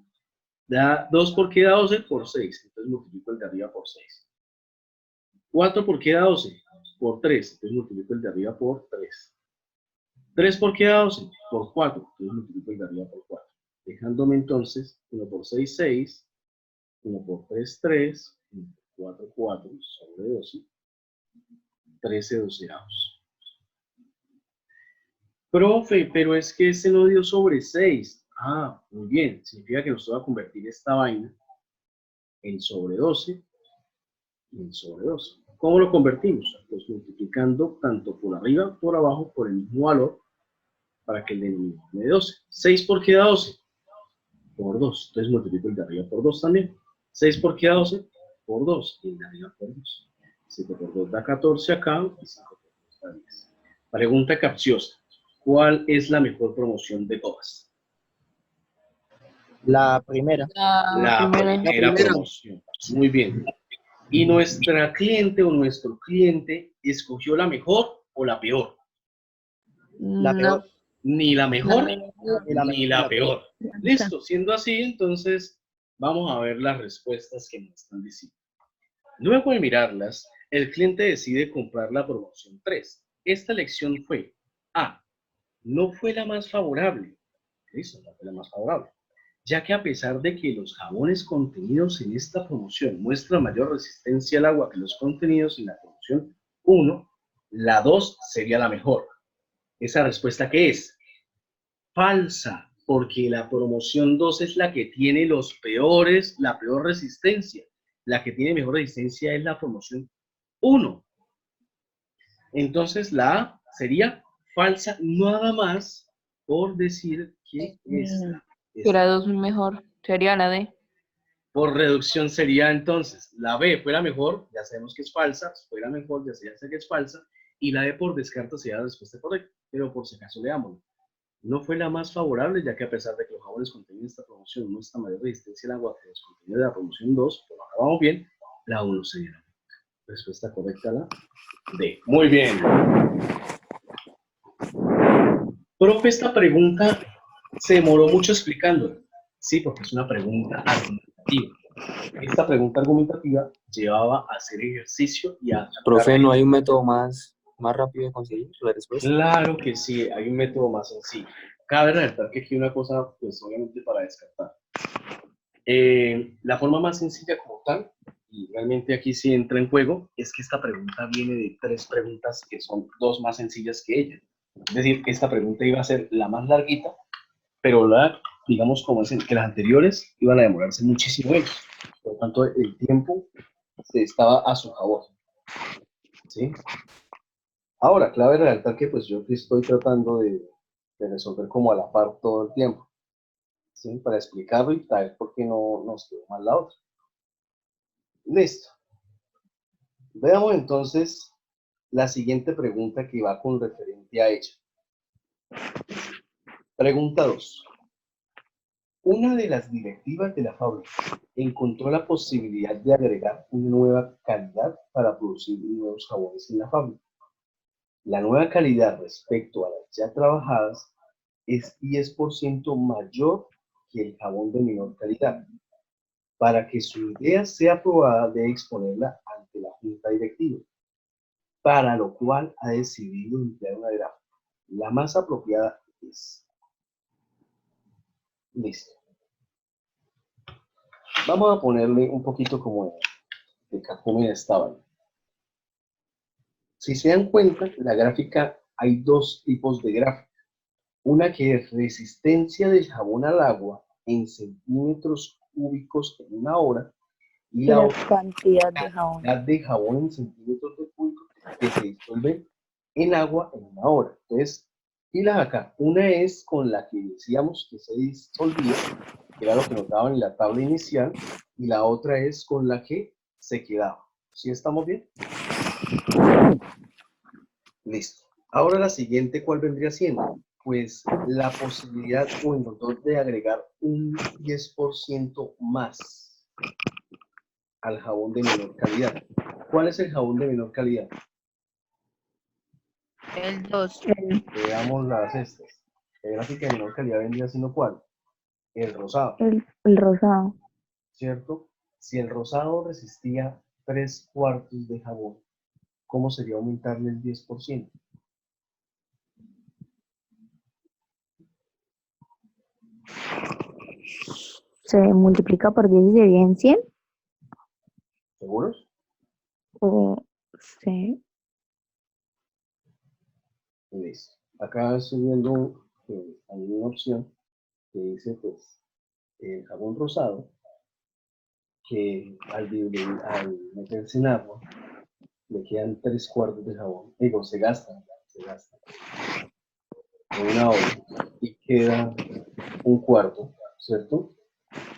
da 2 porque da 12 por 6. Entonces multiplico el de arriba por 6. 4 porque da 12 por 3. Entonces multiplico el de arriba por 3. 3 porque da 12 por 4. Entonces multiplico el de arriba por 4. Dejándome entonces 1 por 6, 6. 1 por 3, 3. 1 por 4, 4 sobre 12. 13/12. Profe, pero es que ese no dio sobre 6. Ah, muy bien. Significa que nos va a convertir esta vaina en sobre 12 y en sobre 12. ¿Cómo lo convertimos? Pues multiplicando tanto por arriba, por abajo, por el mismo valor, para que el denominador me dé 12. 6 por qué da 12? Por 2. Entonces multiplico el de arriba por 2 también. 6 por qué da 12? Por 2. Y el de arriba por 2. 7 por 2 da 14 acá, y 5 por 2 da 10. Pregunta capciosa. ¿Cuál es la mejor promoción de todas? La primera. La primera promoción. Muy bien. ¿Y nuestra cliente o nuestro cliente escogió la mejor o la peor? La peor. ni la mejor La ni la peor. Listo, siendo así, entonces vamos a ver las respuestas que nos están diciendo. Luego de mirarlas, el cliente decide comprar la promoción 3. Esta elección fue A. No fue la más favorable. Listo, no fue la más favorable. Ya que a pesar de que los jabones contenidos en esta promoción muestran mayor resistencia al agua que los contenidos en la promoción 1, la 2 sería la mejor. ¿Esa respuesta qué es? Falsa, porque la promoción 2 es la que tiene la peor resistencia. La que tiene mejor resistencia es la promoción 1. Entonces la A sería falsa nada más por decir que esta. La 2 es mejor. Sería la D. Por reducción sería entonces la B fuera mejor, ya sabemos que es falsa, fuera mejor, ya sé que es falsa, y la D por descarte sería la respuesta correcta, pero por si acaso leámoslo. No fue la más favorable, ya que a pesar de que los jabones contenidos en esta promoción no está mayor resistencia al agua que los contenidos de la promoción 2, pero ahora vamos bien, la 1 sería la respuesta correcta, la D. Muy bien. Profe, esta pregunta se demoró mucho explicándola. Sí, porque es una pregunta argumentativa. Esta pregunta argumentativa llevaba a hacer ejercicio y a... Profe, ¿no hay un método más rápido de conseguir la respuesta? Claro que sí, hay un método más sencillo. Cabe resaltar que aquí una cosa, pues obviamente para descartar. La forma más sencilla como tal, y realmente aquí sí entra en juego, es que esta pregunta viene de 3 preguntas que son 2 más sencillas que ella. Es decir, esta pregunta iba a ser la más larguita, pero digamos como es que las anteriores iban a demorarse muchísimo menos. Por lo tanto, el tiempo estaba a su favor. ¿Sí? Ahora, clave resaltar que pues yo estoy tratando de resolver como a la par todo el tiempo. ¿Sí? Para explicarlo y tal, por qué no nos quedó mal la otra. Listo. Veamos entonces la siguiente pregunta que va con referente a ella. Pregunta 2. Una de las directivas de la fábrica encontró la posibilidad de agregar una nueva calidad para producir nuevos jabones en la fábrica. La nueva calidad respecto a las ya trabajadas es 10% mayor que el jabón de menor calidad. Para que su idea sea aprobada, debe exponerla ante la junta directiva, para lo cual ha decidido emplear una gráfica. La más apropiada es... Listo. Vamos a ponerle un poquito como de cajón de esta. Si se dan cuenta, la gráfica, hay 2 tipos de gráfica. Una que es resistencia del jabón al agua en centímetros cúbicos en una hora, y la otra cantidad de jabón. cantidad de jabón en centímetros cúbicos que se disuelve en agua en una hora. Entonces, filas acá. Una es con la que decíamos que se disolvía, que era lo que nos daban en la tabla inicial, y la otra es con la que se quedaba. ¿Sí estamos bien? Listo. Ahora la siguiente, ¿cuál vendría siendo? Pues la posibilidad o el motor de agregar un 10% más al jabón de menor calidad. ¿Cuál es el jabón de menor calidad? El 2. Veamos las estas. La gráfica de menor calidad vendría siendo ¿cuál? El rosado, El rosado. ¿cierto? Si el rosado resistía 3/4 de jabón, ¿cómo sería aumentarle el 10%? Se multiplica por 10 y se divide en 100. ¿Seguros? O sí. Listo. Acá estoy viendo que hay una opción que dice, pues, el jabón rosado, que al meterse en agua, le quedan 3/4 de jabón. Digo, se gasta en una hora y queda un cuarto, ¿cierto?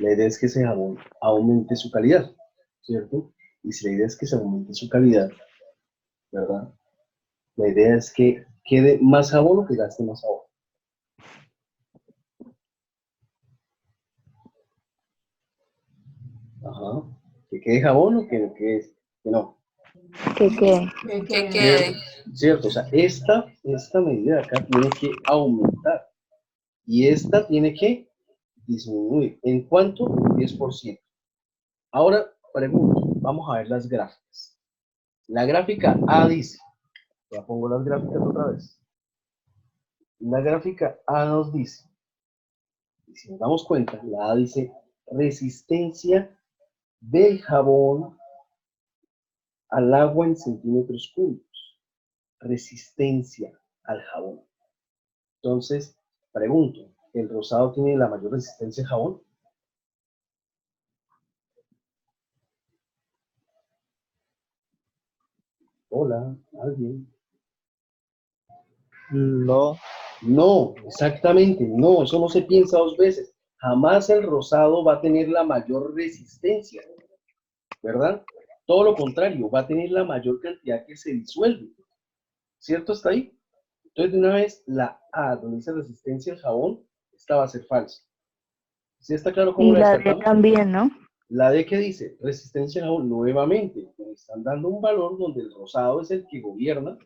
La idea es que ese jabón aumente su calidad, ¿cierto? Y si la idea es que se aumente su calidad, ¿verdad? La idea es que quede más jabón o que gaste más jabón. Ajá. ¿Que quede jabón o que no? ¿Qué qué? Que quede. ¿Cierto? O sea, esta medida de acá tiene que aumentar y esta tiene que disminuir. ¿En cuánto? 10%. Ahora, pregunto, vamos a ver las gráficas. La gráfica A dice, ya pongo las gráficas otra vez. La gráfica A nos dice, y si nos damos cuenta, la A dice resistencia del jabón al agua en centímetros cúbicos. Resistencia al jabón. Entonces, pregunto, ¿el rosado tiene la mayor resistencia al jabón? Hola, ¿alguien? No, No, exactamente, no, eso no se piensa dos veces. Jamás el rosado va a tener la mayor resistencia, ¿verdad? Todo lo contrario, va a tener la mayor cantidad que se disuelve. ¿Cierto? ¿Está ahí? Entonces, de una vez, la A, donde dice resistencia al jabón, esta va a ser falsa. ¿Sí está claro cómo Y la la D descartamos? también, ¿no? La D que dice resistencia al jabón, nuevamente, me están dando un valor donde el rosado es el que gobierna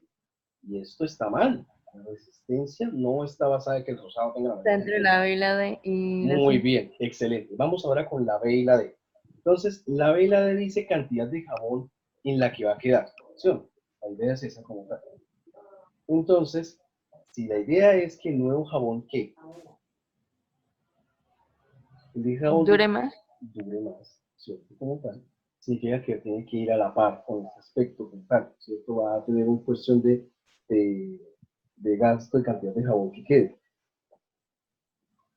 y esto está mal. La resistencia no está basada en que el rosado tenga la mayor Está entre la B y la D y la Muy C. bien, excelente. Vamos ahora con la B y la D. Entonces, la B y la D dice cantidad de jabón en la que va a quedar. ¿Opción? La idea es esa como tal. Entonces, si la idea es que el nuevo jabón, ¿qué? El jabón Dure más. dure más, ¿cierto? Como tal. Significa que tiene que ir a la par con este aspecto como tal, ¿cierto? Va a tener una cuestión de, de gasto y cantidad de jabón que quede.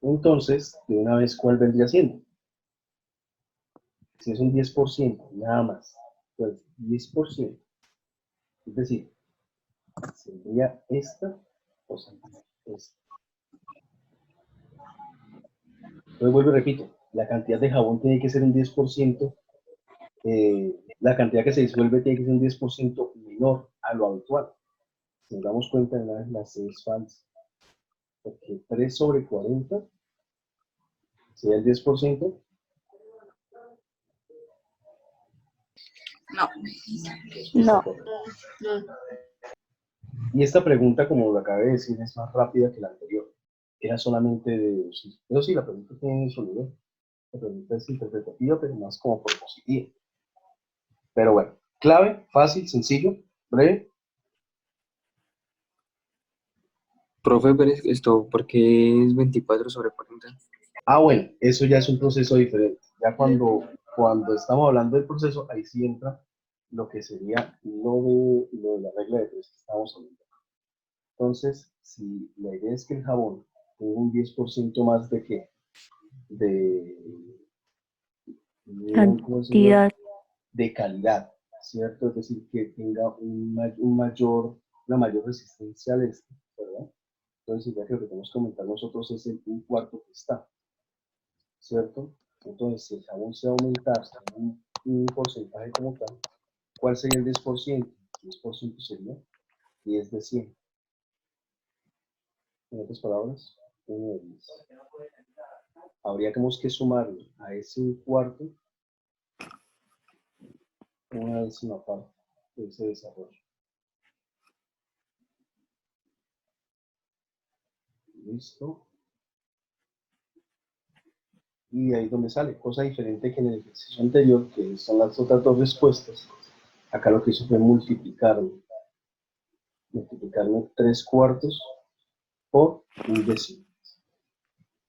Entonces, de una vez, ¿cuál vendría siendo? Si es un 10%, nada más, pues 10%, es decir, sería esta o sería esta. Entonces vuelvo y repito, la cantidad de jabón tiene que ser un 10%, la cantidad que se disuelve tiene que ser un 10% menor a lo habitual. Si nos damos cuenta, de una vez la C es falsa, porque 3 sobre 40 sería el 10%. No. No. Y esta pregunta, como lo acabé de decir, es más rápida que la anterior. Era solamente de deducir. Pero sí, la pregunta tiene su nivel. La pregunta es interpretativa, pero más como propositiva. Pero bueno, clave, fácil, sencillo, breve. Profe, pero esto, ¿por qué es 24 sobre 40? Ah, bueno, eso ya es un proceso diferente. Ya cuando estamos hablando del proceso, ahí sí entra lo que sería lo de la regla de tres que estamos hablando. Entonces, si la idea es que el jabón tenga un 10% más de qué, de, ¿cómo decirlo? Cantidad. De calidad, ¿cierto? Es decir, que tenga una mayor resistencia al este, ¿verdad? Entonces, ya que lo que tenemos que aumentar nosotros es el un cuarto que está, ¿cierto? Entonces, si el jabón se va a aumentar un porcentaje como tal, ¿cuál sería el 10%? El 10% sería 10 de 100. En otras palabras, 1 de 10. Habríamos que sumarle a ese un cuarto una décima parte de ese desarrollo. Listo. Y ahí es donde sale, cosa diferente que en el ejercicio anterior, que son las otras dos respuestas. Acá lo que hizo fue multiplicarlo 3 cuartos por un décimo.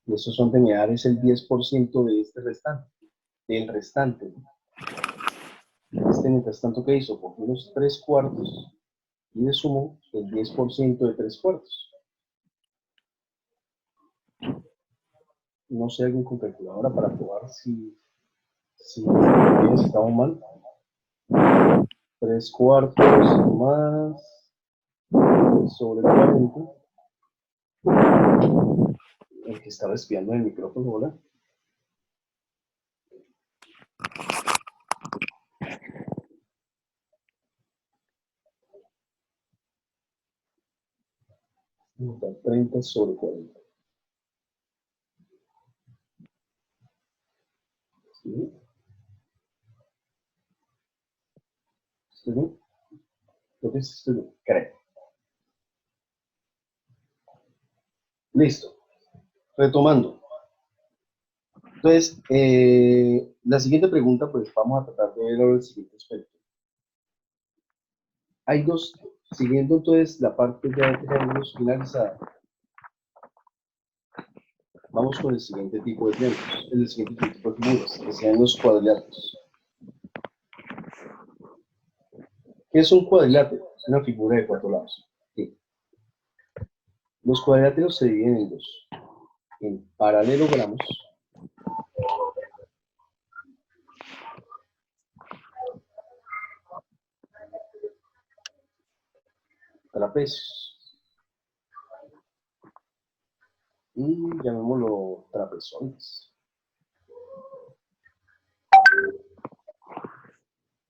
Y eso son de mirar es el 10% de este restante, del restante. Mientras tanto, ¿qué hizo? Cogió los 3 cuartos y le sumó el 10% de 3 cuartos. No sé, alguien con calculadora para probar si estamos mal. 3 cuartos más sobre 40. El que estaba espiando en el micrófono, ¿hola? Está 30 sobre 40. ¿Sí? ¿Sí? Entonces, esto lo creo. Listo. Retomando. Entonces, la siguiente pregunta, pues vamos a tratar de ver ahora el siguiente aspecto. Hay dos, siguiendo entonces la parte ya de triángulos finalizada, vamos con el siguiente tipo de triángulos, el siguiente tipo de figuras, que sean los cuadriláteros. ¿Qué es un cuadrilátero? Es una figura de 4 lados. Sí. Los cuadriláteros se dividen en dos, en paralelogramos trapecios y llamémoslo trapezoides.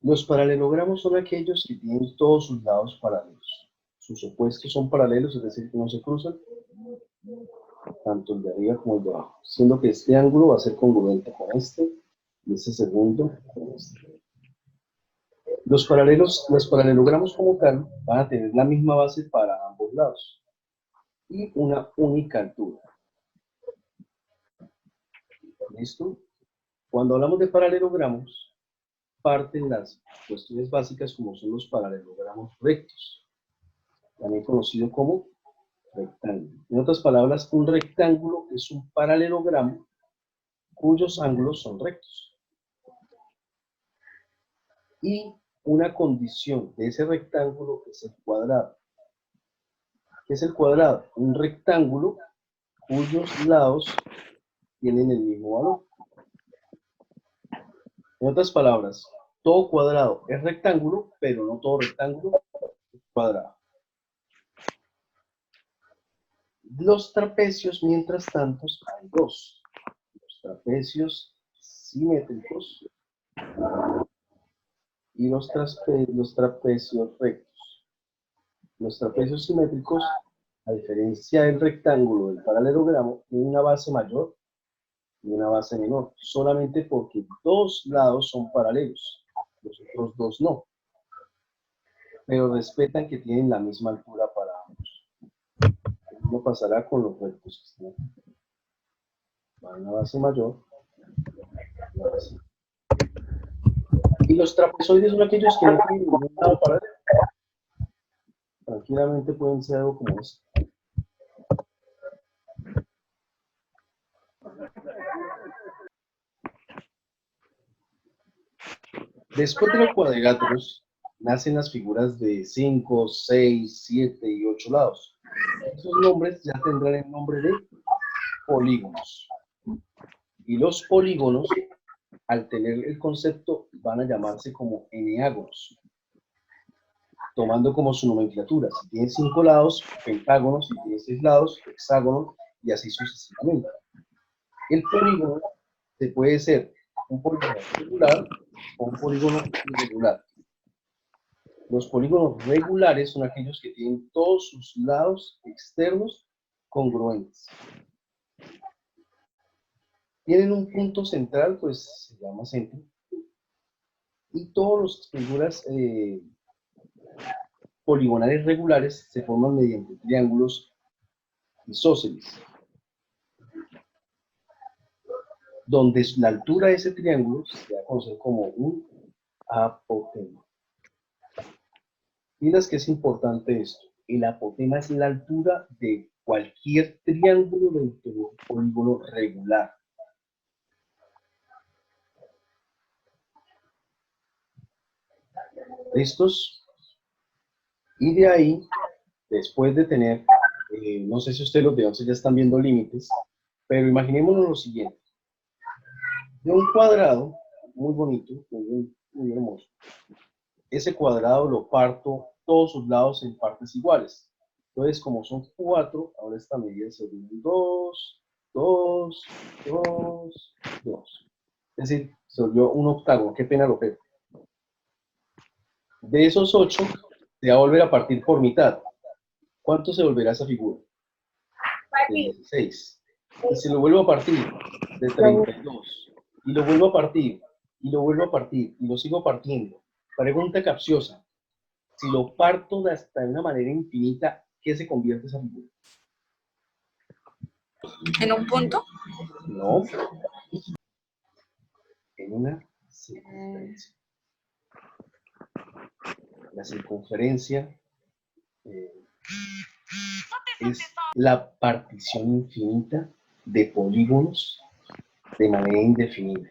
Los paralelogramos son aquellos que tienen todos sus lados paralelos. Sus opuestos son paralelos, es decir, que no se cruzan, tanto el de arriba como el de abajo, siendo que este ángulo va a ser congruente con este y este segundo con este. Los paralelogramos como tal van a tener la misma base para ambos lados y una única altura. ¿Listo? Cuando hablamos de paralelogramos, parten las cuestiones básicas como son los paralelogramos rectos, también conocido como rectángulo. En otras palabras, un rectángulo es un paralelogramo cuyos ángulos son rectos. Y una condición de ese rectángulo es el cuadrado. ¿Qué es el cuadrado? Un rectángulo cuyos lados tienen el mismo valor. En otras palabras, todo cuadrado es rectángulo, pero no todo rectángulo es cuadrado. Los trapecios, mientras tanto, hay dos. Los trapecios simétricos y los trapecios rectos. Los trapecios simétricos, a diferencia del rectángulo del paralelogramo, tienen una base mayor y una base menor, solamente porque dos lados son paralelos, los otros dos no. Pero respetan que tienen la misma altura para ambos. No pasará con los rectos. Va una base mayor, una base. Y los trapezoides son aquellos que no tienen ningún lado paralelo. Tranquilamente pueden ser algo como esto. Después de los cuadriláteros, nacen las figuras de 5, 6, 7 y 8 lados. Esos nombres ya tendrán el nombre de polígonos. Y los polígonos, al tener el concepto, van a llamarse como eneágonos, tomando como su nomenclatura. Si tiene 5 lados, pentágonos; si tiene 6 lados, hexágonos, y así sucesivamente. El polígono se puede ser un polígono regular o un polígono irregular. Los polígonos regulares son aquellos que tienen todos sus lados externos congruentes. Tienen un punto central, pues se llama centro. Y todas las figuras poligonales regulares se forman mediante triángulos isósceles, donde la altura de ese triángulo se da a conocer como un apotema. Miras que es importante esto. El apotema es la altura de cualquier triángulo dentro de un polígono regular. Estos, y de ahí, después de tener, no sé si ustedes los de 11 ya están viendo límites, pero imaginémonos lo siguiente. De un cuadrado, muy bonito, muy hermoso, ese cuadrado lo parto todos sus lados en partes iguales. Entonces, como son 4, ahora esta medida se divide en 2, 2, 2, 2. Es decir, se volvió un octágono. Qué pena lo que. De esos 8, se va a volver a partir por mitad. ¿Cuánto se volverá esa figura? De 16. Y se lo vuelvo a partir de 32. Y lo vuelvo a partir. Y lo vuelvo a partir. Y lo sigo partiendo. Pregunta capciosa. Si lo parto de hasta de una manera infinita, ¿qué se convierte esa figura? ¿En un punto? No, en una circunferencia. La circunferencia es la partición infinita de polígonos de manera indefinida.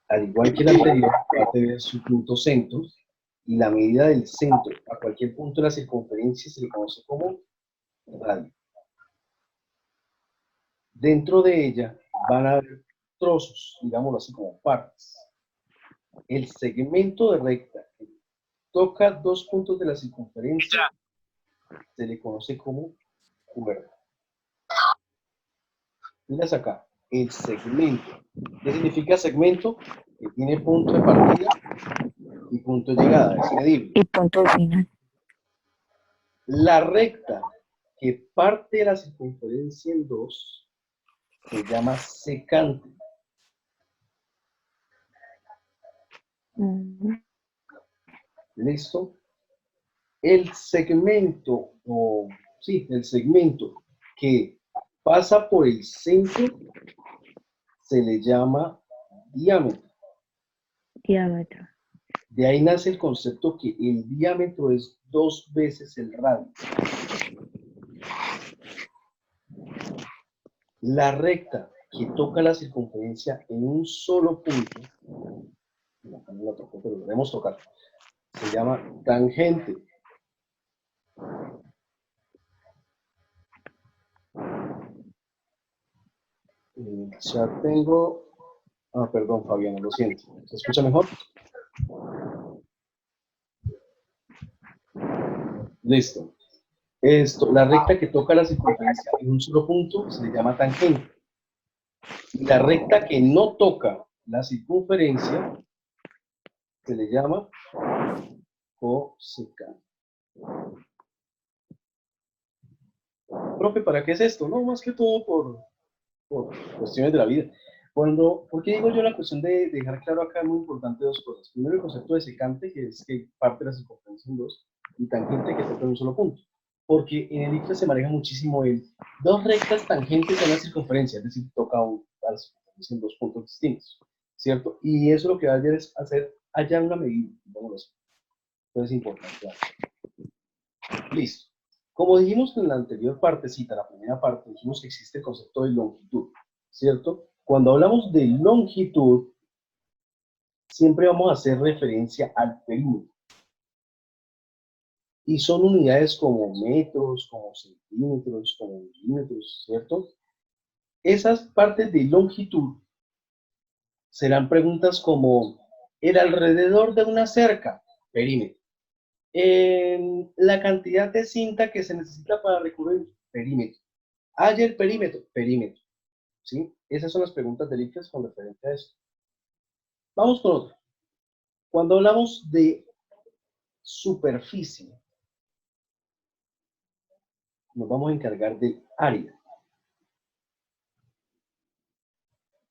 Al igual que el anterior, va a tener su punto centro, y la medida del centro a cualquier punto de la circunferencia se le conoce como radio. Dentro de ella van a haber trozos, digámoslo así, como partes. El segmento de recta que toca dos puntos de la circunferencia se le conoce como cuerda. Miras acá, el segmento. ¿Qué significa segmento? Que tiene punto de partida y punto de llegada, es medible. Y punto final. La recta que parte la circunferencia en dos se llama secante. ¿Listo? El segmento, el segmento que pasa por el centro se le llama diámetro. Diámetro. De ahí nace el concepto que el diámetro es 2 veces el radio. La recta que toca la circunferencia en un solo punto, no la tocó, pero lo debemos tocar, se llama tangente. Ya tengo, perdón, Fabiana, lo siento. ¿Se escucha mejor? Listo. La recta que toca la circunferencia en un solo punto se le llama tangente. Y la recta que no toca la circunferencia se le llama cosecante. Profe, ¿para qué es esto? No, más que todo por cuestiones de la vida. ¿Por qué digo yo la cuestión de dejar claro acá muy importante dos cosas? Primero, el concepto de secante, que es que parte la circunferencia en dos, y tangente, que toca en un solo punto. Porque en el IFE se maneja muchísimo el dos rectas tangentes a la circunferencia, es decir, toca a la circunferencia en dos puntos distintos, ¿cierto? Y eso lo que va a hacer es hacer allá una medida, digámoslo así. Entonces es importante. Listo. Como dijimos en la anterior partecita, la primera parte, dijimos que existe el concepto de longitud, ¿cierto? Cuando hablamos de longitud, siempre vamos a hacer referencia al perímetro. Y son unidades como metros, como centímetros, como milímetros, ¿cierto? Esas partes de longitud serán preguntas como el alrededor de una cerca, perímetro. La cantidad de cinta que se necesita para recubrir, perímetro. Hay el perímetro, perímetro. ¿Sí? Esas son las preguntas del ICFES con referente a eso. Vamos con otra. Cuando hablamos de superficie, nos vamos a encargar del área.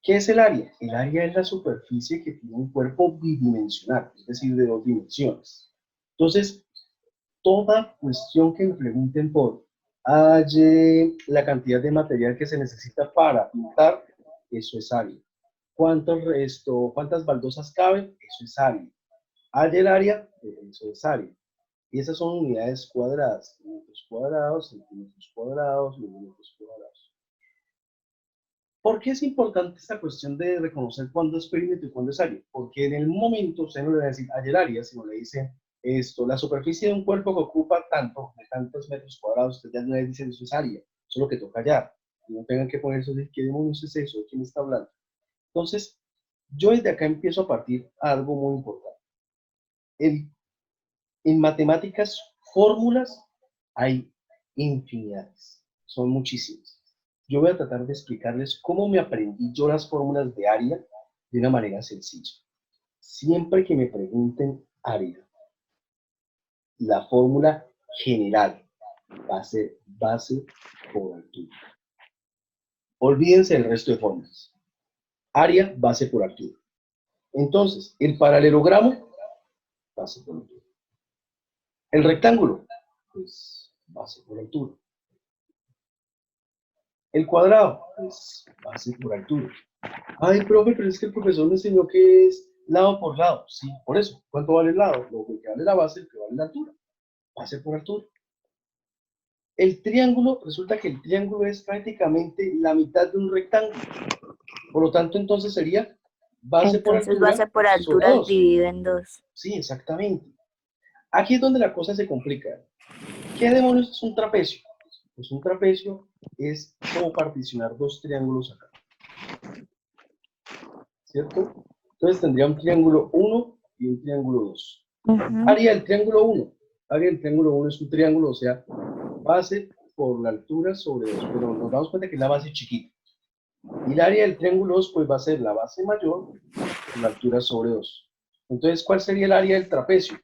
¿Qué es el área? El área es la superficie que tiene un cuerpo bidimensional, es decir, de 2 dimensiones. Entonces, toda cuestión que me pregunten por la cantidad de material que se necesita para pintar, eso es área. ¿Cuántas baldosas caben? Eso es área. Hay el área, eso es área. Y esas son unidades cuadradas, metros cuadrados, centímetros cuadrados, milímetros cuadrados. ¿Por qué es importante esta cuestión de reconocer cuándo es perímetro y cuándo es área? Porque en el momento usted no le va a decir hay el área, sino le dice la superficie de un cuerpo que ocupa tanto, de tantos metros cuadrados, usted ya no le dice eso es área, eso es lo que toca hallar. Y no tengan que ponerse de qué demonios es eso, de quién está hablando. Entonces, yo desde acá empiezo a partir a algo muy importante. En matemáticas, fórmulas hay infinidades, son muchísimas. Yo voy a tratar de explicarles cómo me aprendí yo las fórmulas de área de una manera sencilla. Siempre que me pregunten área, la fórmula general va a ser base por altura. Olvídense del resto de fórmulas. Área, base por altura. Entonces, el paralelogramo, base por altura. El rectángulo, pues base por altura. El cuadrado, pues base por altura. Ay, profe, pero es que el profesor me enseñó que es lado por lado. Sí, por eso. ¿Cuánto vale el lado? Lo que vale la base, lo que vale la altura. Base por altura. El triángulo, resulta que el triángulo es prácticamente la mitad de un rectángulo. Por lo tanto, entonces sería base por Entonces altura base por sobre altura 2. dividido en 2. Sí, exactamente. Aquí es donde la cosa se complica. ¿Qué demonios es un trapecio? Pues un trapecio es como particionar dos triángulos acá. ¿Cierto? Entonces tendría un triángulo 1 y un triángulo 2. Área del triángulo 1. Área del triángulo 1 es un triángulo, o sea, base por la altura sobre 2. Pero nos damos cuenta que es la base chiquita. Y el área del triángulo 2 pues va a ser la base mayor por la altura sobre 2. Entonces, ¿cuál sería el área del trapecio?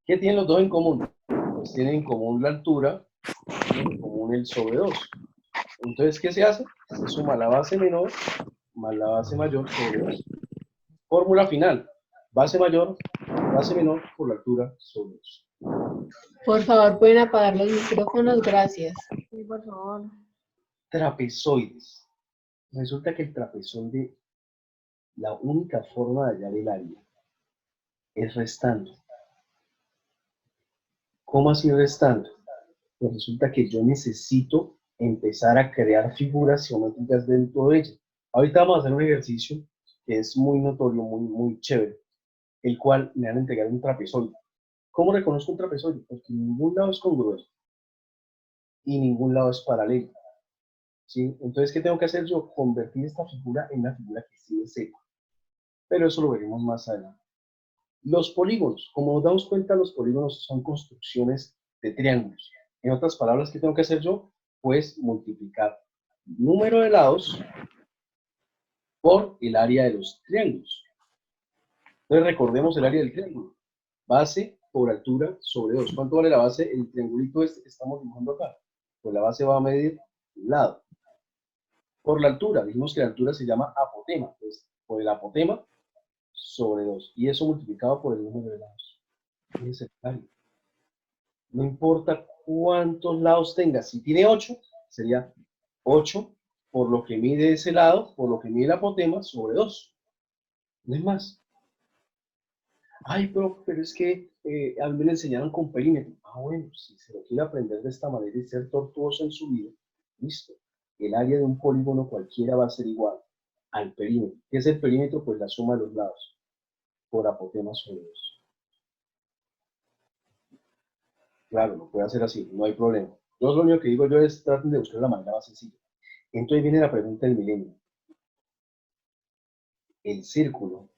¿Qué tienen los dos en común? Pues tienen en común la altura, tienen en común el sobre 2. Entonces, ¿qué se hace? Se suma la base menor más la base mayor sobre 2. Fórmula final. Base mayor, base menor por la altura sobre 2. Por favor, pueden apagar los micrófonos, gracias. Sí, por favor. Trapezoides. Resulta que el trapezoide, la única forma de hallar el área es restando. ¿Cómo así restando? Pues resulta que yo necesito empezar a crear figuras geométricas dentro de ella. Ahorita vamos a hacer un ejercicio que es muy notorio, muy chévere, el cual me van a entregar un trapezoide. ¿Cómo reconozco un trapezoide? Porque ningún lado es congruente y ningún lado es paralelo. ¿Sí? Entonces, ¿qué tengo que hacer yo? Convertir esta figura en una figura que sí es seca. Pero eso lo veremos más adelante. Los polígonos, como nos damos cuenta, los polígonos son construcciones de triángulos. En otras palabras, ¿qué tengo que hacer yo? Pues multiplicar el número de lados por el área de los triángulos. Entonces recordemos el área del triángulo. Base por altura sobre 2. ¿Cuánto vale la base? El triangulito este que estamos dibujando acá. Pues la base va a medir un lado. Por la altura, dijimos que la altura se llama apotema. Pues por el apotema sobre 2. Y eso multiplicado por el número de lados. Es el área. No importa cuántos lados tenga. Si tiene 8, sería 8 por lo que mide ese lado, por lo que mide el apotema, sobre 2. No es más. Ay, pero es que a mí me lo enseñaron con perímetro. Ah, bueno, si se lo quiere aprender de esta manera y ser tortuoso en su vida, listo. El área de un polígono cualquiera va a ser igual al perímetro. ¿Qué es el perímetro? Pues la suma de los lados por apotema sobre 2. Claro, lo puede hacer así, no hay problema. Yo lo único que digo yo es traten de buscar la manera más sencilla. Entonces viene la pregunta del milenio. El círculo.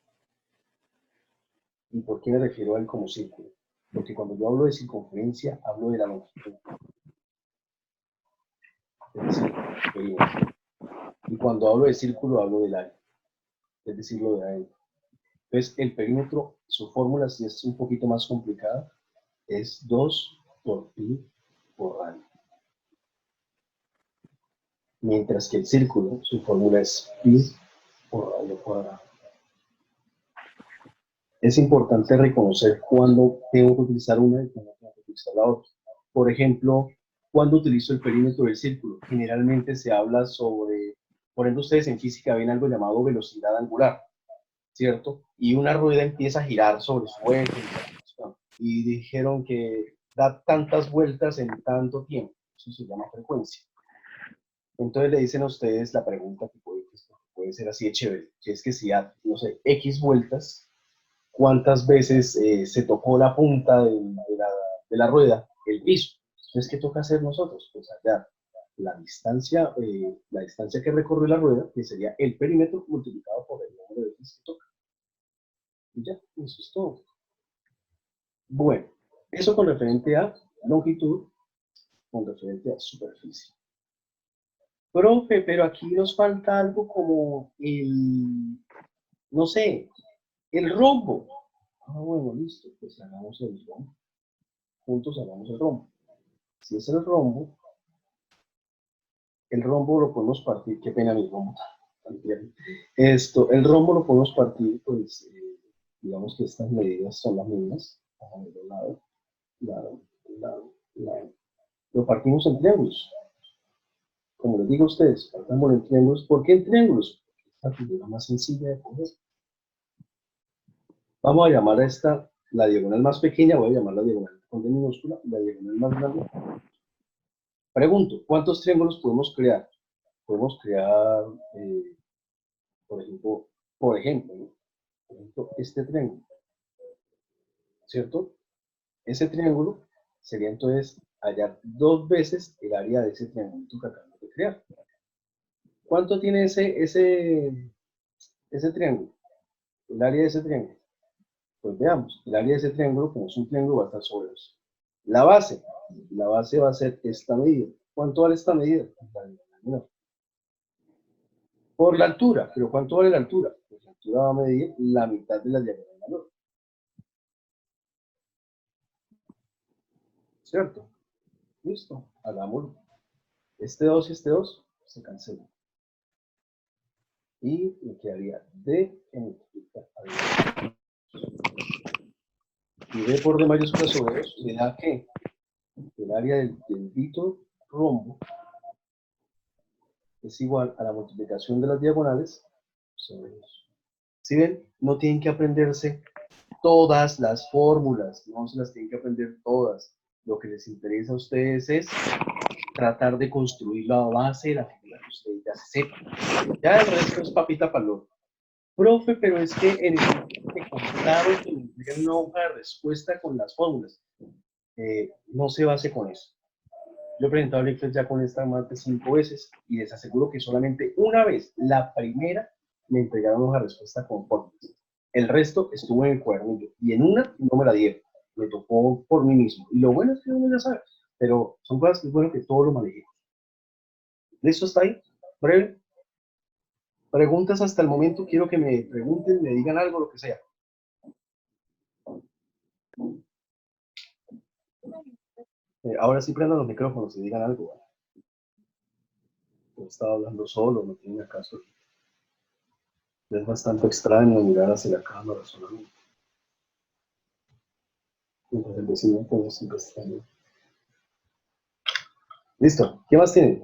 ¿Y por qué me refiero a él como círculo? Porque cuando yo hablo de circunferencia, hablo de la longitud. Es decir, perímetro. Y cuando hablo de círculo, hablo del área. Es decir, lo de adentro. Entonces, el perímetro, su fórmula, si es un poquito más complicada, es 2 por pi por radio. Mientras que el círculo, su fórmula es pi por radio cuadrado. Es importante reconocer cuándo tengo que utilizar una y cuándo tengo que utilizar la otra. Por ejemplo, cuando utilizo el perímetro del círculo, generalmente se habla sobre, por ejemplo, ustedes en física ven algo llamado velocidad angular, ¿cierto? Y una rueda empieza a girar sobre su eje y dijeron que da tantas vueltas en tanto tiempo. Eso se llama frecuencia. Entonces le dicen a ustedes la pregunta que puede ser así de chévere, que es que si da, no sé, X vueltas, ¿cuántas veces se tocó la punta de la rueda, el piso? Entonces, ¿qué toca hacer nosotros? Pues hallar la distancia que recorrió la rueda, que sería el perímetro multiplicado por el número de veces que toca. Y ya, eso es todo. Bueno, eso con referente a longitud, con referente a superficie. Profe, pero aquí nos falta algo como el, no sé, el rombo. Ah, bueno, listo, pues hagamos el rombo. Juntos hagamos el rombo. Si es el rombo lo podemos partir, qué pena mi rombo. El rombo lo podemos partir, pues, digamos que estas medidas son las mismas. Vamos a ver lado. partimos en triángulos. Como les digo a ustedes, partamos en triángulos. ¿Por qué en triángulos? Porque es la figura más sencilla de coger. Vamos a llamar a esta la diagonal más pequeña, voy a llamar la diagonal con D minúscula, la diagonal más grande. Pregunto, ¿cuántos triángulos podemos crear? Podemos crear, por ejemplo, ¿no? Por ejemplo, este triángulo, ¿cierto? Ese triángulo sería entonces hallar 2 veces el área de ese triángulo que acabamos de crear. ¿Cuánto tiene ese triángulo? El área de ese triángulo. Pues veamos, el área de ese triángulo, como es un triángulo, va a estar sobre 2. La base va a ser esta medida. ¿Cuánto vale esta medida? Por la altura, pero ¿cuánto vale la altura? Pues la altura va a medir la mitad de la diagonal menor. ¿Cierto? Listo, hagámoslo. Este 2 y este 2 se cancelan. Y me quedaría D que multiplica a D. Y D por D mayúscula sobre 2 me da que el área del dito rombo es igual a la multiplicación de las diagonales sobre 2. ¿Sí ven? No tienen que aprenderse todas las fórmulas, no se las tienen que aprender todas. Lo que les interesa a ustedes es tratar de construir la base de la figura que ustedes ya sepan. Ya el resto es papita paloma. Profe, pero es que en el momento que contaron que me entregan una hoja de respuesta con las fórmulas, no se base con eso. Yo he presentado el Excel ya con esta más de 5 veces y les aseguro que solamente una vez, la primera, me entregaron una respuesta con fórmulas. El resto estuvo en el cuadernillo y en una no me la dieron. Me tocó por mí mismo. Y lo bueno es que uno ya sabe, pero son cosas que es bueno que todo lo manejemos. ¿Listo? ¿Está ahí? Breve. Preguntas hasta el momento. Quiero que me pregunten, me digan algo, lo que sea. Ahora sí prendan los micrófonos y digan algo. Yo estaba hablando solo, no tiene acaso. Es bastante extraño mirar hacia la cámara solamente. Mientras el vecino pues, siempre extraño. Listo. ¿Qué más tienen?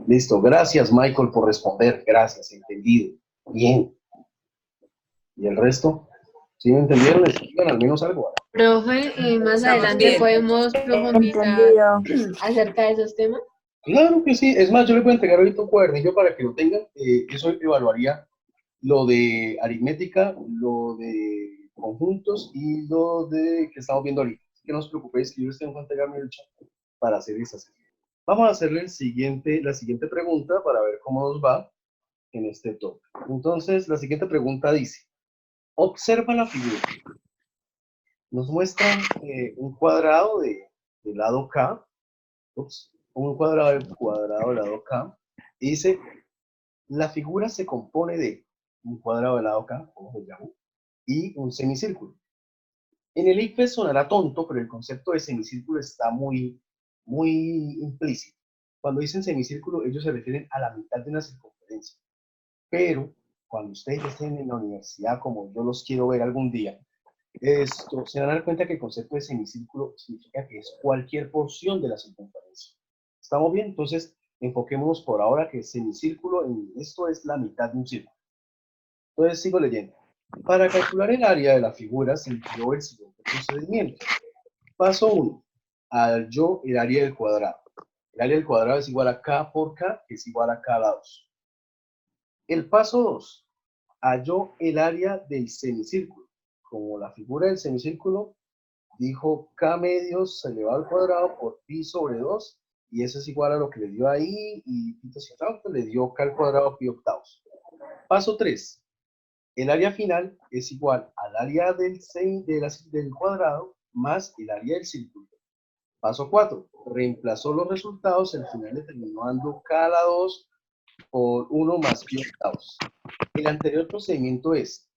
Listo. Gracias, Michael, por responder. Gracias, entendido. Bien. ¿Y el resto? ¿Sí me entendieron? Escriban al menos algo. Profe, más Estamos adelante bien. podemos profundizar acerca de esos temas. Claro que sí. Es más, yo les voy a entregar ahorita un cuadernillo para que lo tengan. Eso evaluaría lo de aritmética, lo de conjuntos y lo de que estamos viendo ahorita. Así que no os preocupéis que yo les tengo que entregarme el chat para hacer esas. Vamos a hacerle la siguiente pregunta para ver cómo nos va en este top. Entonces, la siguiente pregunta dice, observa la figura. Nos muestran un cuadrado de lado K, un cuadrado del lado K, y dice, la figura se compone de un cuadrado del lado K, como lo llamo, y un semicírculo. En el ICFES sonará tonto, pero el concepto de semicírculo está muy implícito. Cuando dicen semicírculo, ellos se refieren a la mitad de una circunferencia. Pero cuando ustedes estén en la universidad, como yo los quiero ver algún día, se van a dar cuenta que el concepto de semicírculo significa que es cualquier porción de la circunferencia. ¿Estamos bien? Entonces, enfoquémonos por ahora que semicírculo, esto es la mitad de un círculo. Entonces, sigo leyendo. Para calcular el área de la figura se empleó el siguiente procedimiento. Paso 1. Halló el área del cuadrado. El área del cuadrado es igual a K por K, que es igual a K lados. El paso 2. Halló el área del semicírculo. Como la figura del semicírculo dijo K medios elevado al cuadrado por pi sobre 2, y eso es igual a lo que le dio ahí, y pi le dio K al cuadrado pi octavos. Paso 3. El área final es igual al área del cuadrado más el área del círculo. Paso 4. Reemplazó los resultados, el final le terminó dando K a la 2 por 1 más pi octavos. El anterior procedimiento es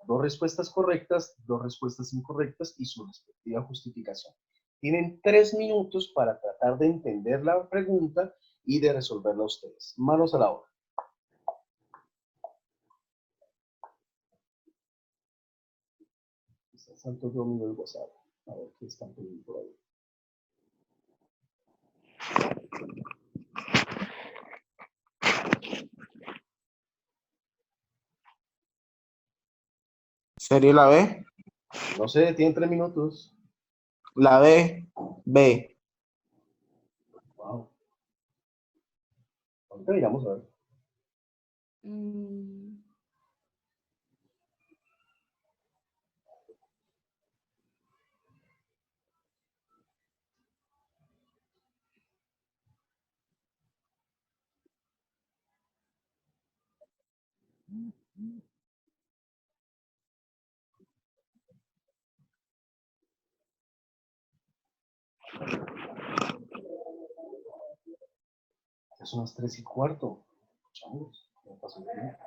2 respuestas correctas, 2 respuestas incorrectas y su respectiva justificación. Tienen 3 minutos para tratar de entender la pregunta y de resolverla ustedes. Manos a la obra. Santo Domingo del WhatsApp. A ver qué están poniendo por ahí. ¿Sería la B? No sé, tienen 3 minutos. La B. B. Wow. Ahorita miramos a ver. Ya son las 3:15. Chavos, no pasa nada.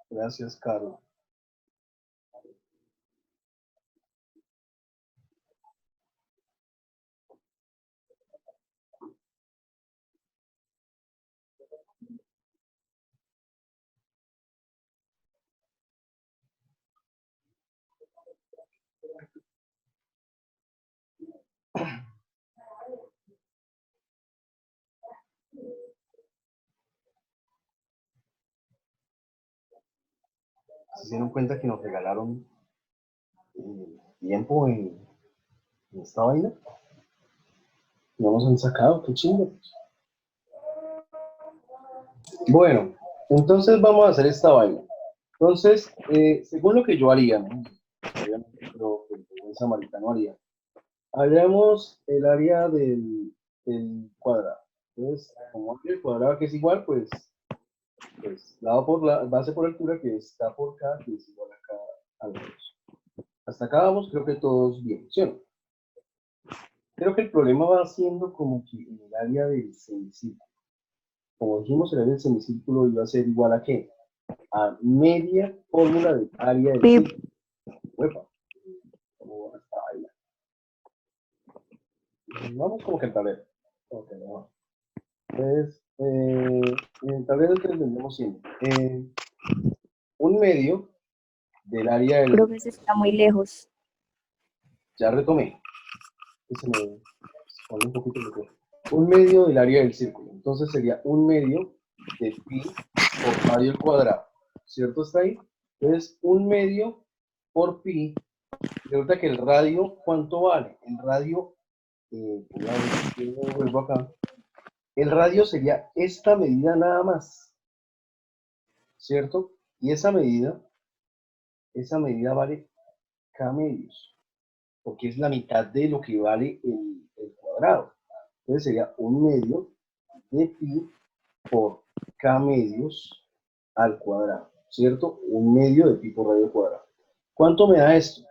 Gracias, Carlos. ¿Se dieron cuenta que nos regalaron tiempo en esta vaina? No nos han sacado, qué chingo. Bueno, entonces vamos a hacer esta vaina. Entonces, según lo que yo haría, ¿no? Obviamente, pero que el buen samaritano haría. Hallamos el área del cuadrado. Entonces, como el cuadrado que es igual, pues dado por la base por altura, que está por K, que es igual a K al 2. Hasta acá vamos, creo que todos bien, ¿sí o no? Creo que el problema va siendo como que en el área del semicírculo. Como dijimos, el área del semicírculo iba a ser igual a ¿qué? A media fórmula del área del círculo. Uepa. ¿Cómo va esta vaina? Vamos como que el tablero. Okay, no. Entonces, en el tablero que entendemos siempre. Un medio del área del... Creo que se está muy lejos. Ya retomé. Que se me pone un poquito mejor. Un medio del área del círculo. Entonces sería un medio de pi por radio al cuadrado. ¿Cierto está ahí? Entonces, un medio por pi. Resulta que el radio, ¿cuánto vale? El radio, vuelvo acá. El radio sería esta medida nada más. ¿Cierto? Y esa medida vale K medios. Porque es la mitad de lo que vale el cuadrado. Entonces sería un medio de pi por K medios al cuadrado, ¿cierto? Un medio de pi por radio al cuadrado. ¿Cuánto me da esto?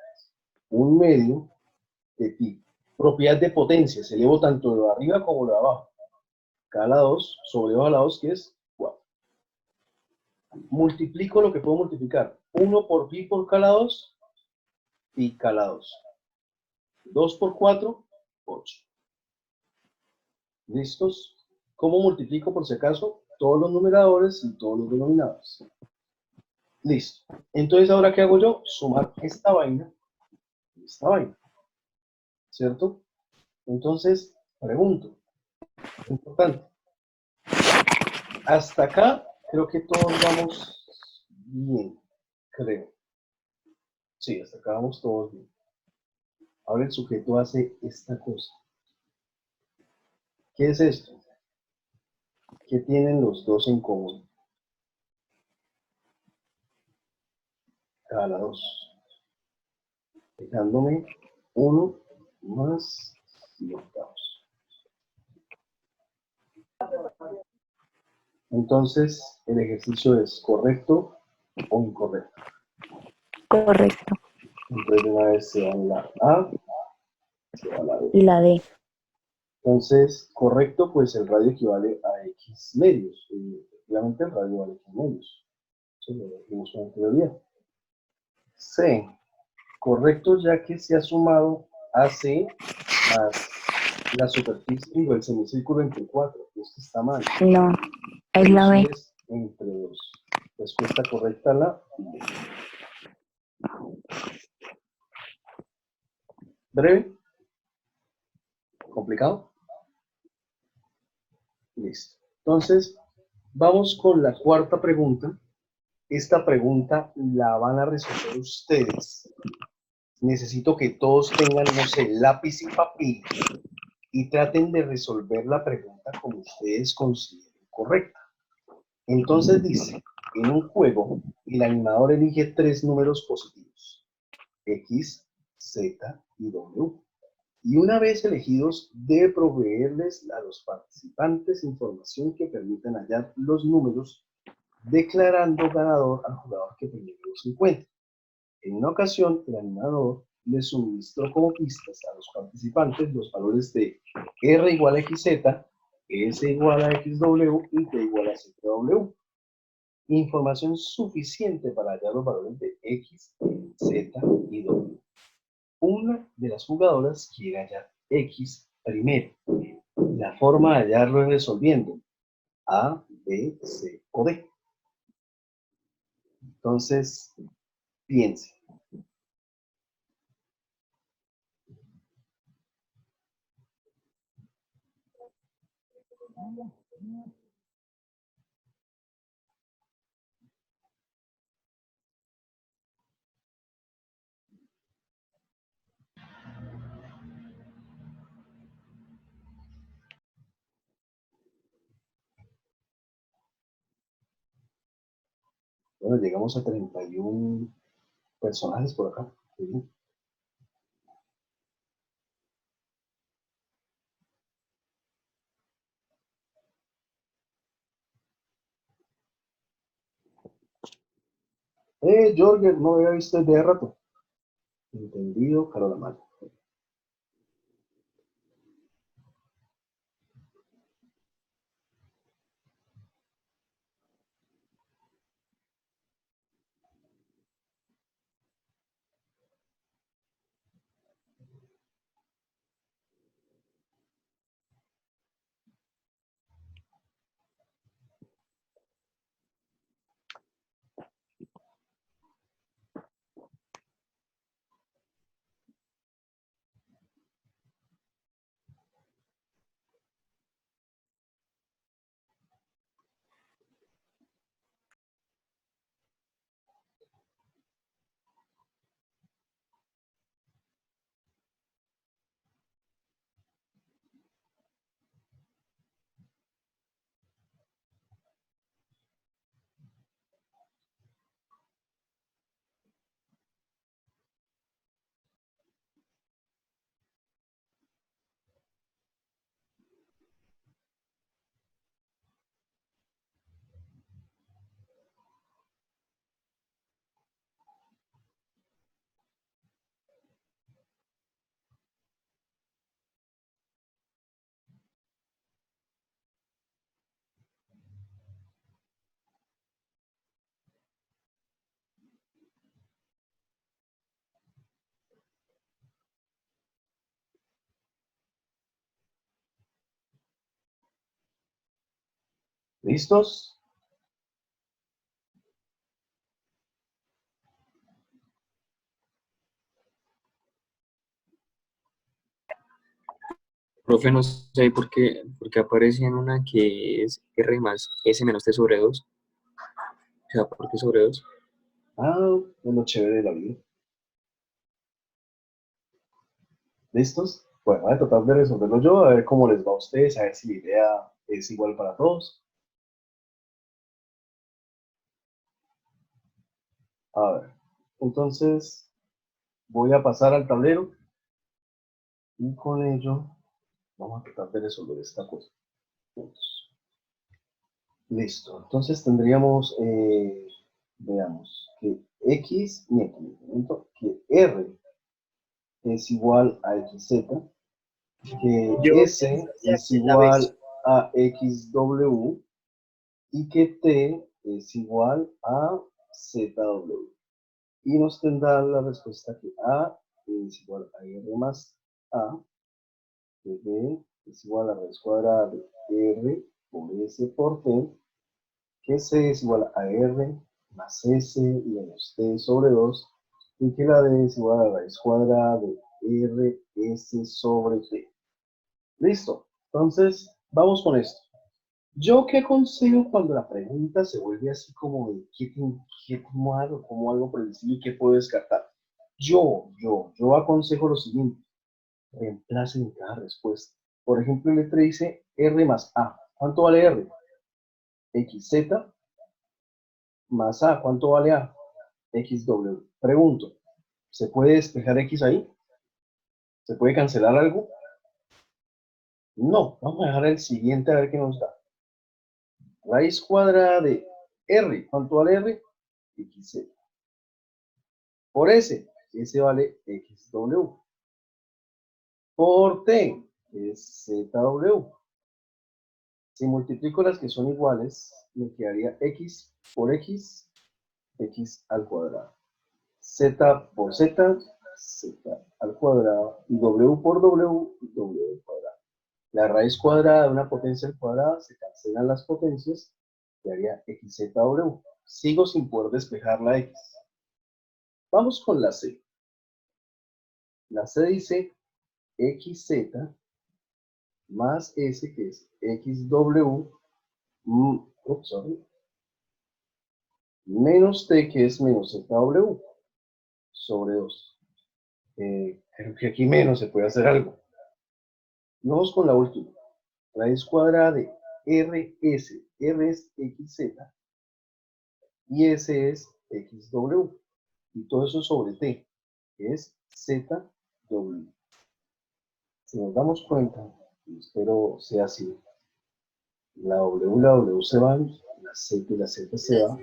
Un medio de pi. Propiedad de potencia, se elevo tanto de arriba como de abajo. K a la 2 sobre 2 a la 2, que es 4. Multiplico lo que puedo multiplicar. 1 por pi por K a la 2, pi K a la 2. 2 por 4, 8. ¿Listos? ¿Cómo multiplico por si acaso? Todos los numeradores y todos los denominadores. Listo. Entonces, ¿ahora qué hago yo? Sumar esta vaina. ¿Cierto? Entonces, pregunto. Importante. Hasta acá, creo que todos vamos bien. Creo. Sí, hasta acá vamos todos bien. Ahora el sujeto hace esta cosa. ¿Qué es esto? ¿Qué tienen los dos en común? K a la 2. Dejándome 1 más y octavos. Entonces, el ejercicio es correcto o incorrecto. Correcto. Entonces, de una vez se va la A, se va la B. Y la D. Entonces, correcto, pues el radio equivale a X medios. Y efectivamente, el radio vale X medios. Eso lo vimos con anterioridad. C. Correcto, ya que se ha sumado AC más la superficie, digo, el semicírculo entre 4. Esto está mal. No, es la B. Es entre 2. Respuesta correcta la B. ¿Breve? ¿Complicado? Listo. Entonces, vamos con la cuarta pregunta. Esta pregunta la van a resolver ustedes. Necesito que todos tengan, no sé, lápiz y papel y traten de resolver la pregunta como ustedes consideren correcta. Entonces dice, en un juego, el animador elige 3 números positivos, X, Z y W. Y una vez elegidos, debe proveerles a los participantes información que permitan hallar los números, declarando ganador al jugador que primero los encuentre. En una ocasión, el animador les suministró como pistas a los participantes los valores de R igual a XZ, S igual a XW y T igual a ZW. Información suficiente para hallar los valores de X, Z y W. Una de las jugadoras quiere hallar X primero. La forma de hallarlo es resolviendo A, B, C o D. Entonces, piense. Bueno, llegamos a 31 personajes por acá. Sí. Jorge, no había visto desde hace rato. Entendido, Carola Maya. ¿Listos? Profe, no sé por qué aparece en una que es R más S menos T sobre 2. O sea, ¿por qué sobre 2? Ah, es lo chévere de la vida. ¿Listos? Bueno, voy a tratar de resolverlo yo, a ver cómo les va a ustedes, a ver si la idea es igual para todos. A ver, entonces voy a pasar al tablero y con ello vamos a tratar de resolver esta cosa. Listo, entonces tendríamos, veamos, que X, que R es igual a XZ, que S es igual a XW y que T es igual a ZW. Y nos tendrá la respuesta que A es igual a R más A, que B es igual a raíz cuadrada de R por S por T, que C es igual a R más S menos T sobre 2, y que la D es igual a raíz cuadrada de R S sobre T. Listo. Entonces, vamos con esto. ¿Yo qué aconsejo cuando la pregunta se vuelve así como de cómo hago, cómo algo por el estilo y qué puedo descartar? Yo aconsejo lo siguiente. Reemplacen en cada respuesta. Por ejemplo, el letra dice R más A. ¿Cuánto vale R? XZ más A. ¿Cuánto vale A? XW. Pregunto, ¿se puede despejar X ahí? ¿Se puede cancelar algo? No. Vamos a dejar el siguiente a ver qué nos da. Raíz cuadrada de R. ¿Cuánto vale R? XZ. Por S. S vale XW. Por T. Es ZW. Si multiplico las que son iguales, me quedaría X por X, X al cuadrado. Z por Z, Z al cuadrado. Y W por W, W al cuadrado. La raíz cuadrada de una potencia al cuadrado, se cancelan las potencias, quedaría XZW. Sigo sin poder despejar la X. Vamos con la C. La C dice XZ más S, que es XW, menos T, que es menos ZW, sobre 2. Creo que aquí menos se puede hacer algo. Vamos con la última. Raíz cuadrada de RS. R es XZ y S es XW. Y todo eso sobre T, que es ZW. Si nos damos cuenta, y espero sea así, la W se va, la Z y la Z se va,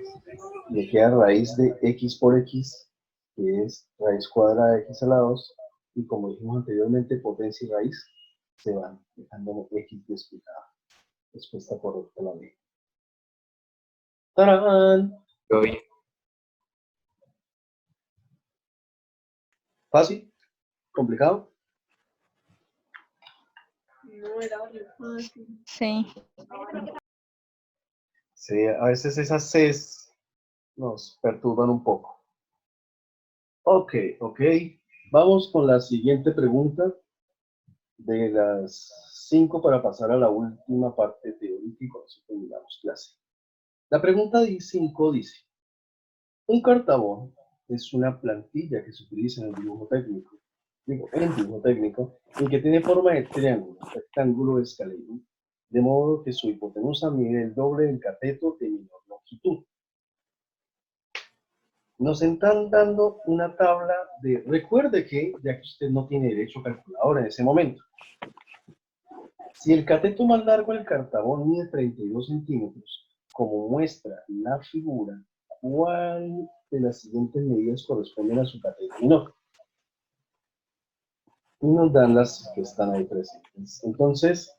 le queda raíz de X por X, que es raíz cuadrada de X a la 2, y como dijimos anteriormente, potencia y raíz se van, dejando X despejada. Respuesta correcta la B. ¡Tarán! Yo vi. ¿Fácil? ¿Complicado? No, era muy fácil. Sí. Sí, a veces esas Cs nos perturban un poco. Ok. Vamos con la siguiente pregunta de las 5 para pasar a la última parte teórica y con eso terminamos clase. La pregunta 5 dice, un cartabón es una plantilla que se utiliza en el dibujo técnico, y que tiene forma de triángulo, rectángulo escaleno, de modo que su hipotenusa mide el doble del cateto de menor longitud. Nos están dando una tabla de, recuerde que, ya que usted no tiene derecho a calculadora en ese momento, si el cateto más largo del cartabón mide 32 centímetros, como muestra la figura, ¿cuál de las siguientes medidas corresponden a su cateto menor? Y nos dan las que están ahí presentes. Entonces,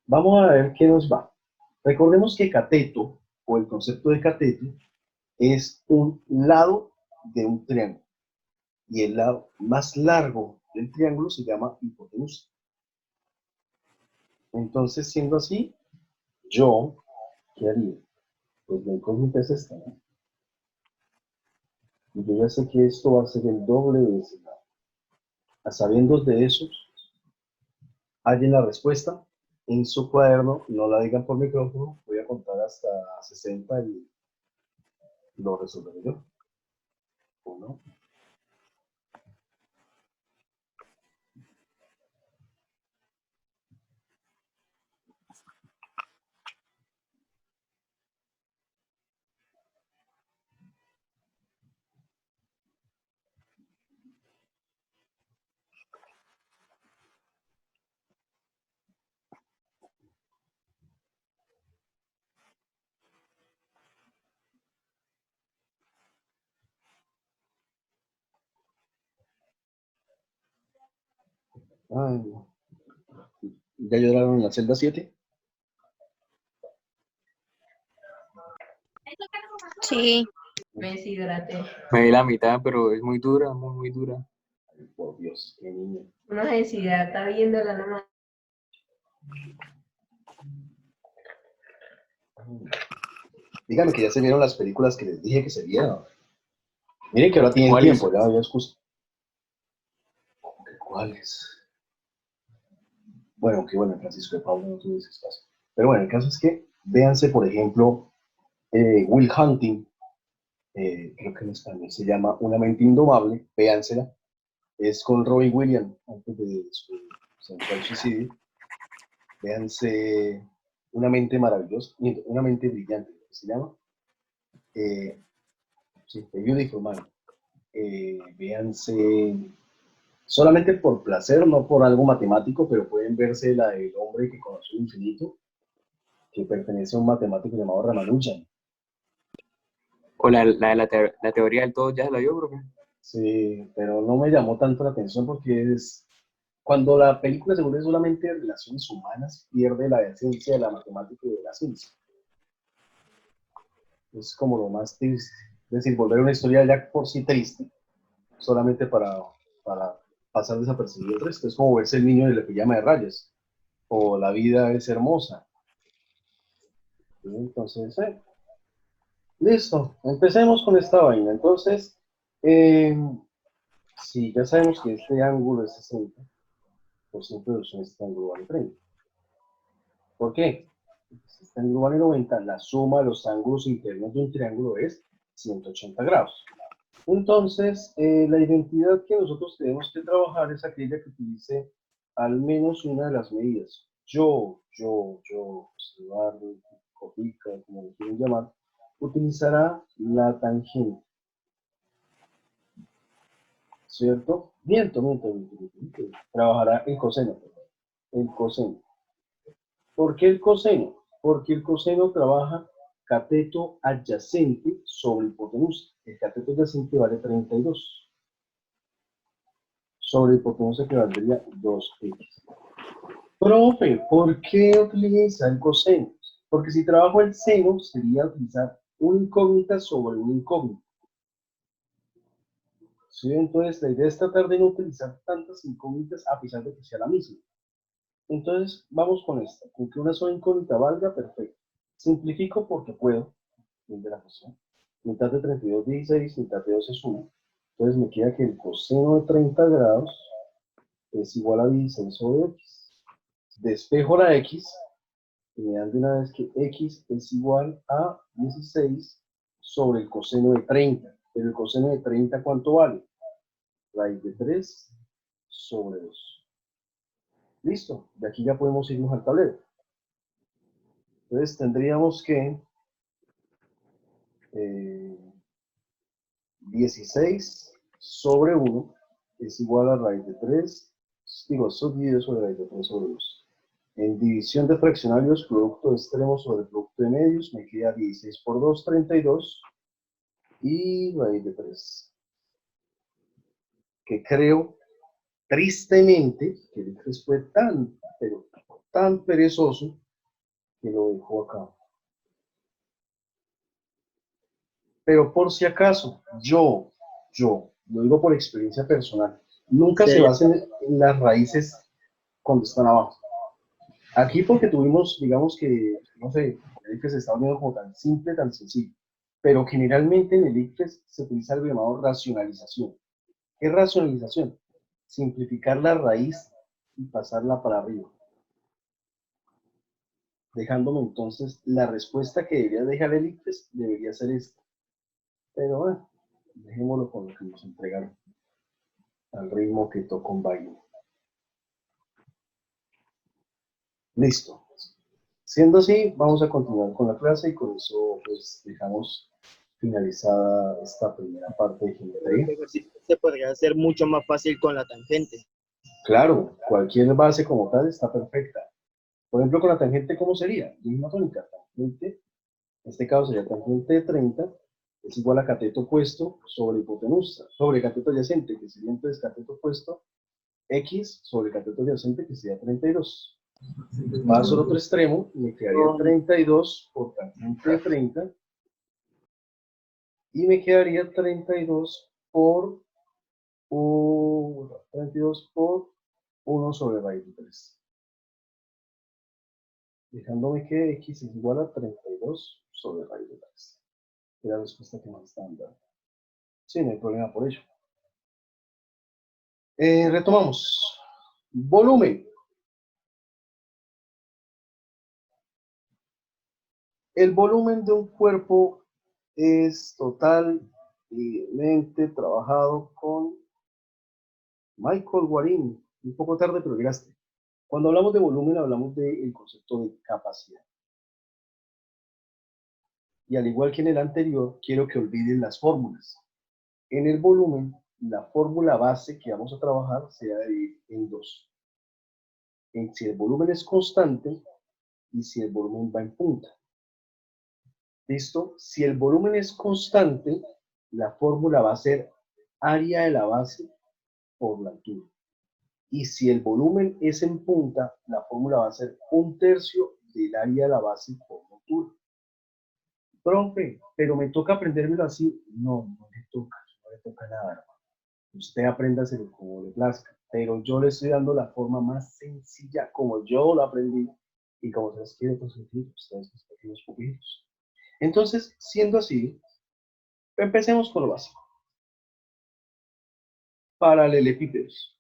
vamos a ver qué nos va. Recordemos que cateto, o el concepto de cateto, es un lado de un triángulo. Y el lado más largo del triángulo se llama hipotenusa. Entonces, siendo así, yo, ¿qué haría? Pues la incógnita es esta, ¿no? Y yo ya sé que esto va a ser el doble de ese lado. A sabiendas de eso, hallen la respuesta en su cuaderno, no la digan por micrófono, voy a contar hasta 60 y lo resolveré yo. Uno. Ay, no. ¿Ya lloraron en la celda 7? Sí. Me deshidraté. Me di la mitad, pero es muy dura, muy dura. Ay, por Dios, qué niño. Uno se deshidrata viéndola nomás. Díganme que ya se vieron las películas que les dije que se vieran. Miren que ahora tienen ¿Cuáles? tiempo, ya excusa. ¿Cuáles? Bueno, aunque bueno, Francisco de Paula no tuvo ese espacio. Pero bueno, el caso es que véanse, por ejemplo, Will Hunting, creo que en español se llama Una mente indomable, véansela. Es con Robin Williams, antes de su sensual suicidio. Véanse Una mente maravillosa, Una mente brillante, se llama. Sí, The Beautiful Mind. Véanse solamente por placer, no por algo matemático, pero pueden verse la del hombre que conoció el infinito, que pertenece a un matemático llamado Ramanujan. O la teoría del todo ya se la dio, profe. Sí, pero no me llamó tanto la atención porque es cuando la película se vuelve solamente de relaciones humanas, pierde la esencia de la matemática y de la ciencia. Es como lo más triste. Es decir, volver una historia ya por sí triste, solamente para pasar desapercibido el resto. Es como verse el niño de la pijama de rayas, o la vida es hermosa. ¿Sí? Entonces, listo, empecemos con esta vaina. Entonces, si ya sabemos que este ángulo es 60, por siempre reducción este ángulo vale 30. ¿Por qué? Porque si este ángulo vale 90, la suma de los ángulos internos de un triángulo es 180 grados. Entonces, la identidad que nosotros tenemos que trabajar es aquella que utilice al menos una de las medidas. Yo, Eduardo, Copica, como lo quieren llamar, utilizará la tangente. ¿Cierto? Miento. Trabajará el coseno. El coseno. ¿Por qué el coseno? Porque el coseno trabaja cateto adyacente sobre hipotenusa. El cateto adyacente vale 32. Sobre hipotenusa que valdría 2x. Profe, ¿por qué utiliza el coseno? Porque si trabajo el seno, sería utilizar una incógnita sobre una incógnita. ¿Sí? Entonces, la idea es tratar de no utilizar tantas incógnitas a pesar de que sea la misma. Entonces, vamos con esta. Con que una sola incógnita valga, perfecto. Simplifico porque puedo. Fin de la cuestión. Mitad de 32 es 16, mitad de 2 es 1. Entonces me queda que el coseno de 30 grados es igual a 16 sobre x. Despejo la x y me dan de una vez que x es igual a 16 sobre el coseno de 30. Pero el coseno de 30, ¿cuánto vale? Raíz de 3 sobre 2. Listo. De aquí ya podemos irnos al tablero. Entonces tendríamos que 16 sobre 1 es igual a raíz de 3, subdividido sobre raíz de 3 sobre 2. En división de fraccionarios, producto de extremos sobre producto de medios, me queda 16 por 2, 32, y raíz de 3. Que creo, tristemente, que el X fue tan, pero tan perezoso, que lo dejó acá. Pero por si acaso, yo, lo digo por experiencia personal, nunca se basen en las raíces cuando están abajo. Aquí porque tuvimos, digamos que, no sé, el ICFES se está volviendo como tan simple, tan sencillo, pero generalmente en el ICFES se utiliza algo llamado racionalización. ¿Qué es racionalización? Simplificar la raíz y pasarla para arriba. Dejándome entonces la respuesta que debería dejar el ICFES debería ser esta. Pero bueno, dejémoslo con lo que nos entregaron, al ritmo que tocó un baile. Listo. Siendo así, vamos a continuar con la clase y con eso pues dejamos finalizada esta primera parte de geometría. Se podría hacer mucho más fácil con la tangente. Claro, cualquier base como tal está perfecta. Por ejemplo, con la tangente, ¿cómo sería? Misma tónica. Tangente, en este caso sería tangente de 30, es igual a cateto opuesto sobre hipotenusa, sobre cateto adyacente, que sería entonces cateto opuesto, x sobre cateto adyacente, que sería 32. Paso al otro extremo, me quedaría 32 por tangente de 30, y me quedaría 32 por 1 sobre raíz de 3. Dejándome que x es igual a 32 sobre raíz de 3. Es la respuesta que nos están dando. Sí, no hay problema por ello. Retomamos. Volumen. El volumen de un cuerpo es totalmente trabajado con Michael Guarín. Un poco tarde, pero llegaste. Cuando hablamos de volumen, hablamos del concepto de capacidad. Y al igual que en el anterior, quiero que olviden las fórmulas. En el volumen, la fórmula base que vamos a trabajar se va a dividir en dos. En si el volumen es constante y si el volumen va en punta. ¿Listo? Si el volumen es constante, la fórmula va a ser área de la base por la altura. Y si el volumen es en punta, la fórmula va a ser 1/3 del área de la base por la altura. Profe, pero me toca aprendérmelo así. No, no le toca nada, hermano. Usted apréndaselo como le plazca. Pero yo le estoy dando la forma más sencilla, como yo lo aprendí y como se les quiere transmitir a ustedes, mis pequeños pupilos. Entonces, siendo así, empecemos con lo básico. Paralelepípedos.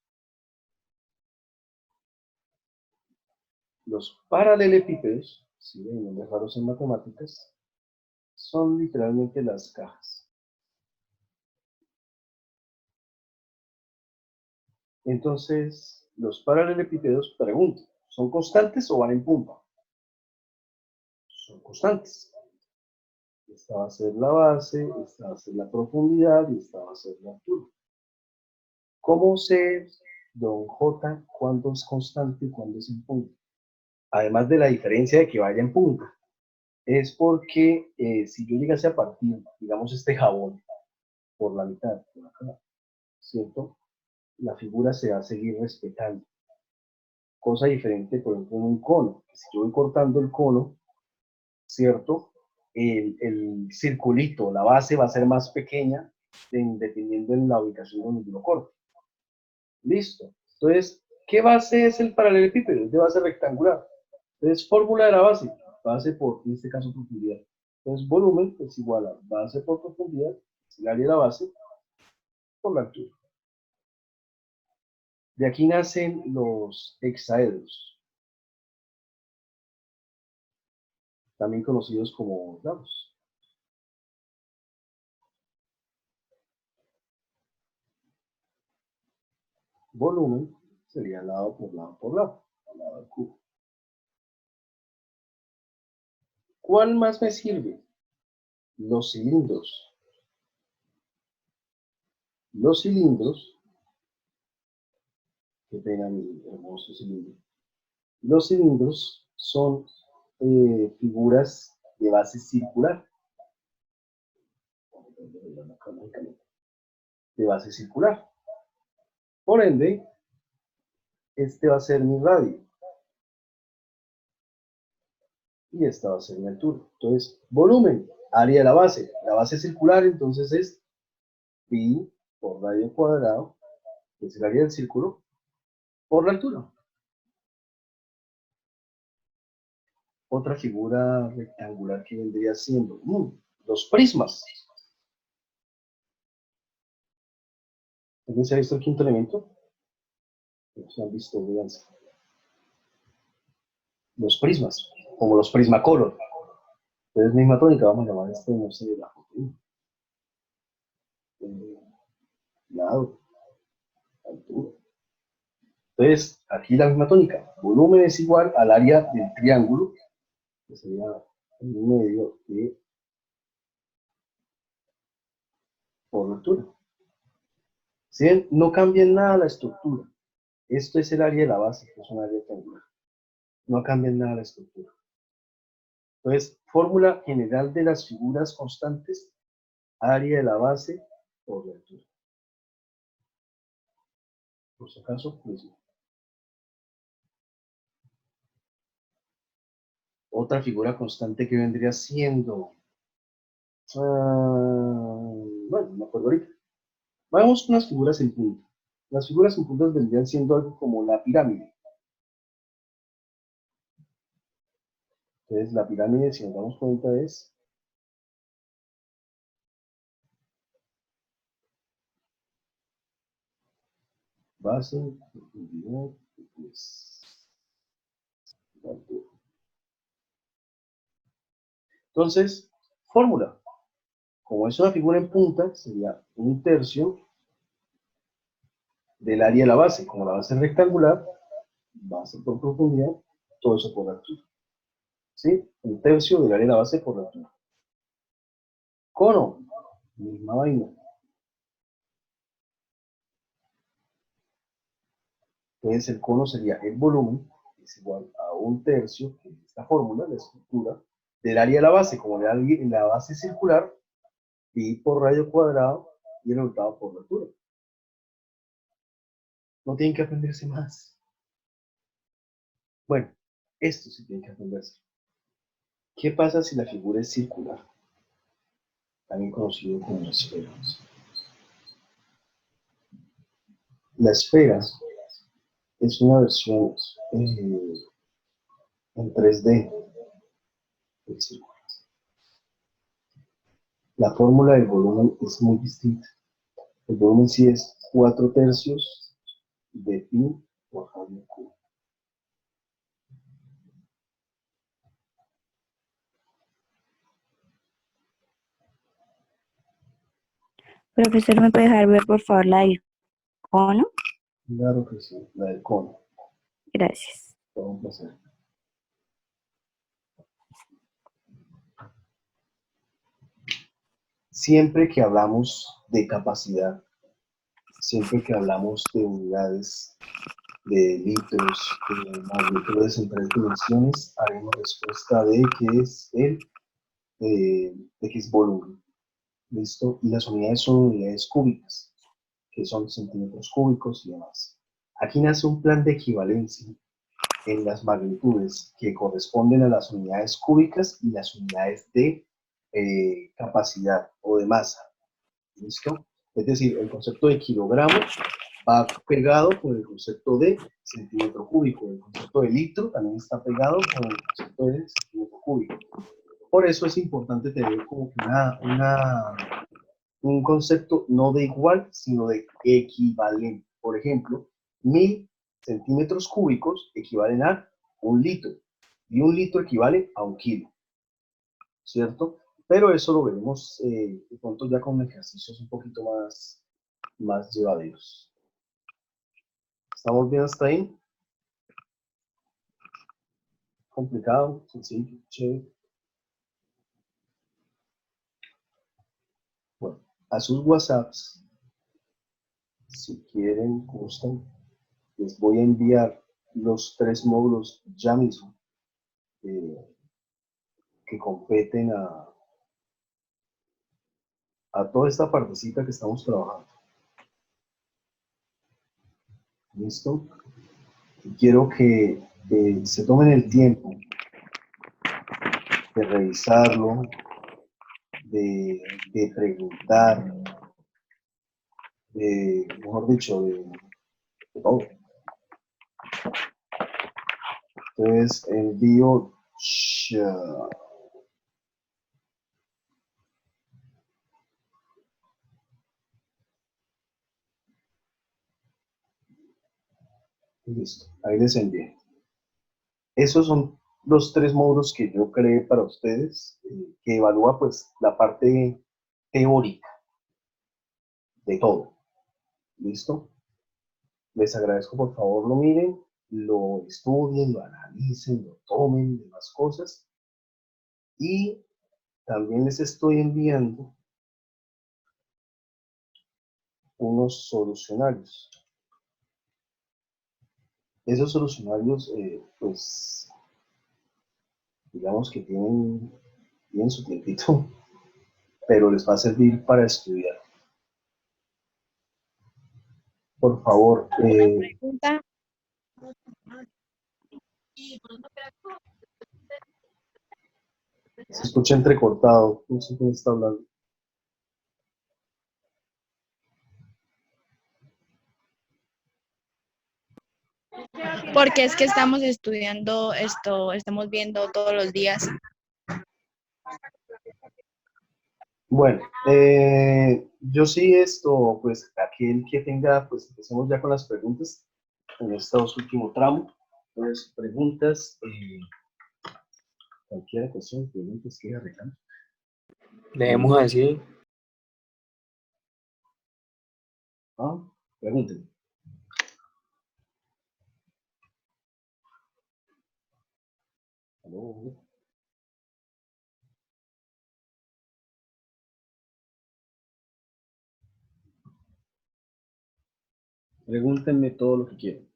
Los paralelepípedos, si ven nombres raros en matemáticas, son literalmente las cajas. Entonces, los paralelepípedos, pregunto, ¿son constantes o van en punta? Son constantes. Esta va a ser la base, esta va a ser la profundidad y esta va a ser la altura. ¿Cómo sé, don J, cuándo es constante y cuándo es en punta? Además de la diferencia de que vaya en punta. Es porque si yo llegase a partir, digamos, este jabón por la mitad, por acá, ¿cierto? La figura se va a seguir respetando. Cosa diferente, por ejemplo, en un cono. Si yo voy cortando el cono, ¿cierto? El circulito, la base va a ser más pequeña dependiendo en la ubicación donde yo lo corto. Listo. Entonces, ¿qué base es el paralelepípedo? Es de base rectangular. Entonces, fórmula de la base por, en este caso, profundidad. Entonces, volumen es igual a base por profundidad, es el área de la base, por la altura. De aquí nacen los hexaedros, también conocidos como lados. Volumen sería lado por lado por lado, lado del cubo. ¿Cuál más me sirve? Los cilindros. Los cilindros, que pena mi hermoso cilindro. Los cilindros son figuras de base circular. De base circular. Por ende, este va a ser mi radio. Y esta va a ser mi altura. Entonces, volumen, área de la base. La base circular, entonces es pi por radio cuadrado, que es el área del círculo, por la altura. Otra figura rectangular que vendría siendo los prismas. ¿Alguien se ha visto el quinto elemento? No se han visto, véanse. Los prismas, como los prismacolor. Entonces, misma tónica, vamos a llamar este, no sé, la lado, altura. Entonces, aquí la misma tónica. Volumen es igual al área del triángulo, que sería el medio de por la altura. ¿Sí ven? No cambia en nada la estructura. Esto es el área de la base, que es un área triangular. No cambia en nada la estructura. Entonces, fórmula general de las figuras constantes, área de la base por la altura. Por si acaso, mismo. Otra figura constante que vendría siendo... bueno, no me acuerdo ahorita. Vamos con las figuras en punta. Las figuras en puntas vendrían siendo algo como la pirámide. Entonces, la pirámide, si nos damos cuenta, es base, profundidad, pues, altura. Entonces, fórmula. Como es una figura en punta, sería 1/3 del área de la base. Como la base es rectangular, base por profundidad, todo eso por altura. ¿Sí? 1/3 del área de la base por altura. Cono, misma vaina. Entonces el cono sería el volumen, es igual a 1/3, que es esta fórmula, la estructura, del área de la base. Como la base es circular, pi por radio cuadrado y el resultado por la altura. No tienen que aprenderse más. Bueno, esto sí tienen que aprenderse. ¿Qué pasa si la figura es circular? También conocido como esfera. La esfera es una versión en 3D del círculo. La fórmula del volumen es muy distinta. El volumen sí es 4/3 de pi por radio cubo. Profesor, ¿me puede dejar ver, por favor, la del cono? Claro que sí, la del cono. Gracias. Todo un placer. Siempre que hablamos de capacidad, siempre que hablamos de unidades, de litros, de magnitudes en 3 dimensiones, haremos respuesta de que es de que es volumen. ¿Listo? Y las unidades son unidades cúbicas, que son centímetros cúbicos y demás. Aquí nace un plan de equivalencia en las magnitudes que corresponden a las unidades cúbicas y las unidades de capacidad o de masa. ¿Listo? Es decir, el concepto de kilogramo va pegado con el concepto de centímetro cúbico. El concepto de litro también está pegado con el concepto de centímetro cúbico. Por eso es importante tener como que un concepto no de igual, sino de equivalente. Por ejemplo, 1000 centímetros cúbicos equivalen a 1 litro. Y 1 litro equivale a 1 kilo. ¿Cierto? Pero eso lo veremos de pronto ya con ejercicios un poquito más llevaderos. ¿Estamos bien hasta ahí? Complicado, sencillo, chévere. Bueno, a sus WhatsApps, si quieren, gustan, les voy a enviar los 3 módulos ya mismo que competen a toda esta partecita que estamos trabajando. ¿Listo? Y quiero que se tomen el tiempo de revisarlo, de preguntar, mejor dicho, de todo. Entonces, envío ya. Listo, ahí les envié. Esos son los 3 módulos que yo creé para ustedes, que evalúa pues la parte teórica de todo. ¿Listo? Les agradezco, por favor, lo miren, lo estudien, lo analicen, lo tomen, demás cosas. Y también les estoy enviando unos solucionarios. Esos solucionarios, pues, digamos que tienen su tiempito, pero les va a servir para estudiar. Por favor, se escucha entrecortado, no sé quién está hablando. Porque es que estamos estudiando esto, estamos viendo todos los días. Bueno, yo sí pues aquel que tenga, pues empecemos ya con las preguntas en este último tramo. Entonces, preguntas, Cualquier cuestión, preguntas, quejas, reclamos. Leemos así. Pregúntenme. Aló. Pregúntenme todo lo que quieran.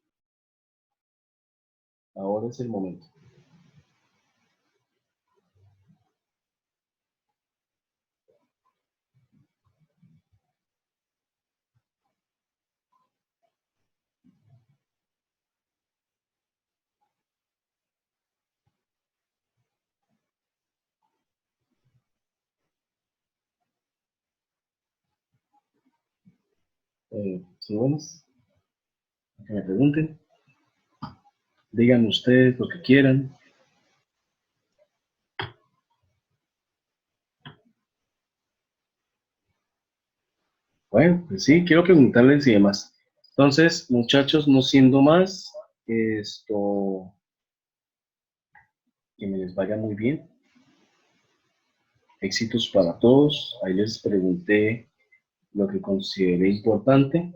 Ahora es el momento. ¿Sí, buenas? Que me pregunten. Digan ustedes lo que quieran. Bueno, pues sí, quiero preguntarles y demás. Entonces, muchachos, no siendo más, esto, que me les vaya muy bien. Éxitos para todos. Ahí les pregunté lo que consideré importante.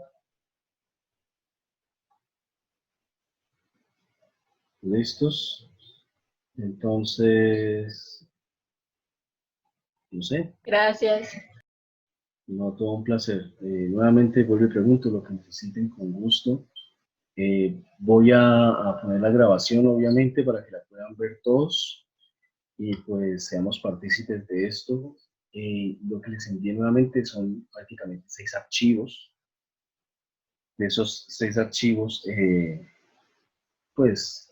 ¿Listos? Entonces, no sé, Gracias. no, todo un placer. Nuevamente vuelvo y pregunto lo que necesiten con gusto. Voy a poner la grabación, obviamente, para que la puedan ver todos y pues seamos partícipes de esto. Lo que les envié nuevamente son prácticamente 6 archivos. De esos 6 archivos, pues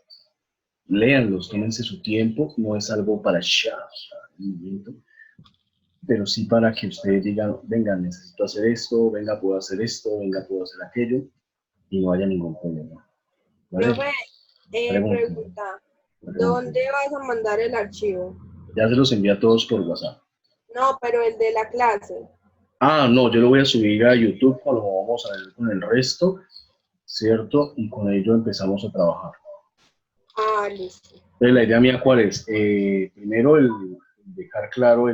léanlos, tómense su tiempo, no es algo para pero sí para que ustedes digan, venga, necesito hacer esto, venga, puedo hacer esto, venga, puedo hacer aquello, y no haya ningún problema. ¿Vale? Profe, Pregunten, pregunta, pregunten. ¿dónde vas a mandar el archivo? Ya se los envié a todos por WhatsApp. No, pero el de la clase. No, yo lo voy a subir a YouTube cuando vamos a ver con el resto, ¿cierto? Y con ello empezamos a trabajar. Listo. Entonces, la idea mía, ¿cuál es? Primero, el dejar claro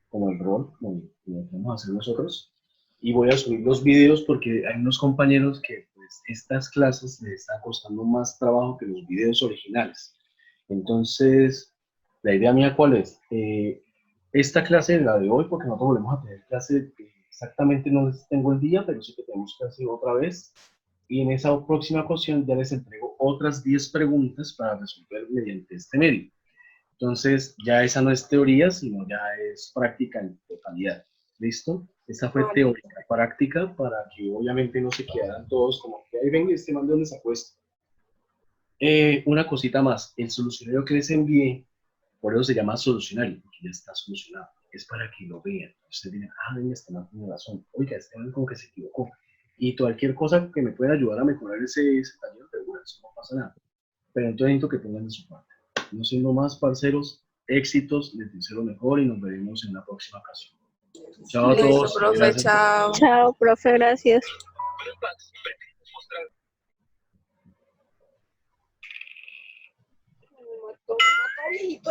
como el rol, como lo que vamos a hacer nosotros, y voy a subir los videos porque hay unos compañeros que pues, estas clases les está costando más trabajo que los videos originales. Entonces, la idea mía, ¿cuál es? Esta clase, la de hoy, porque nosotros volvemos a tener clase, exactamente no les tengo el día, pero sí que tenemos clase otra vez, y en esa próxima ocasión ya les entrego otras 10 preguntas para resolver mediante este medio. Entonces, ya esa no es teoría, sino ya es práctica en totalidad. ¿Listo? Esta fue teórica, práctica, para que obviamente no se quedaran todos como que ahí ven este man de donde se acuesta. Una cosita más, el solucionario que les envié, por eso se llama solucionario, porque ya está solucionado. Es para que lo vean. Ustedes digan, venga, este man tiene razón. Oiga, este man como que se equivocó. Y cualquier cosa que me pueda ayudar a mejorar ese taller, de bueno, eso no pasa nada. Pero entonces necesito que pongan de su parte. No siendo más, parceros, éxitos, les deseo lo mejor y nos veremos en la próxima ocasión. Chao a Listo, todos. profe, Gracias. chao. Chao, profe, gracias. Me mató, viejito,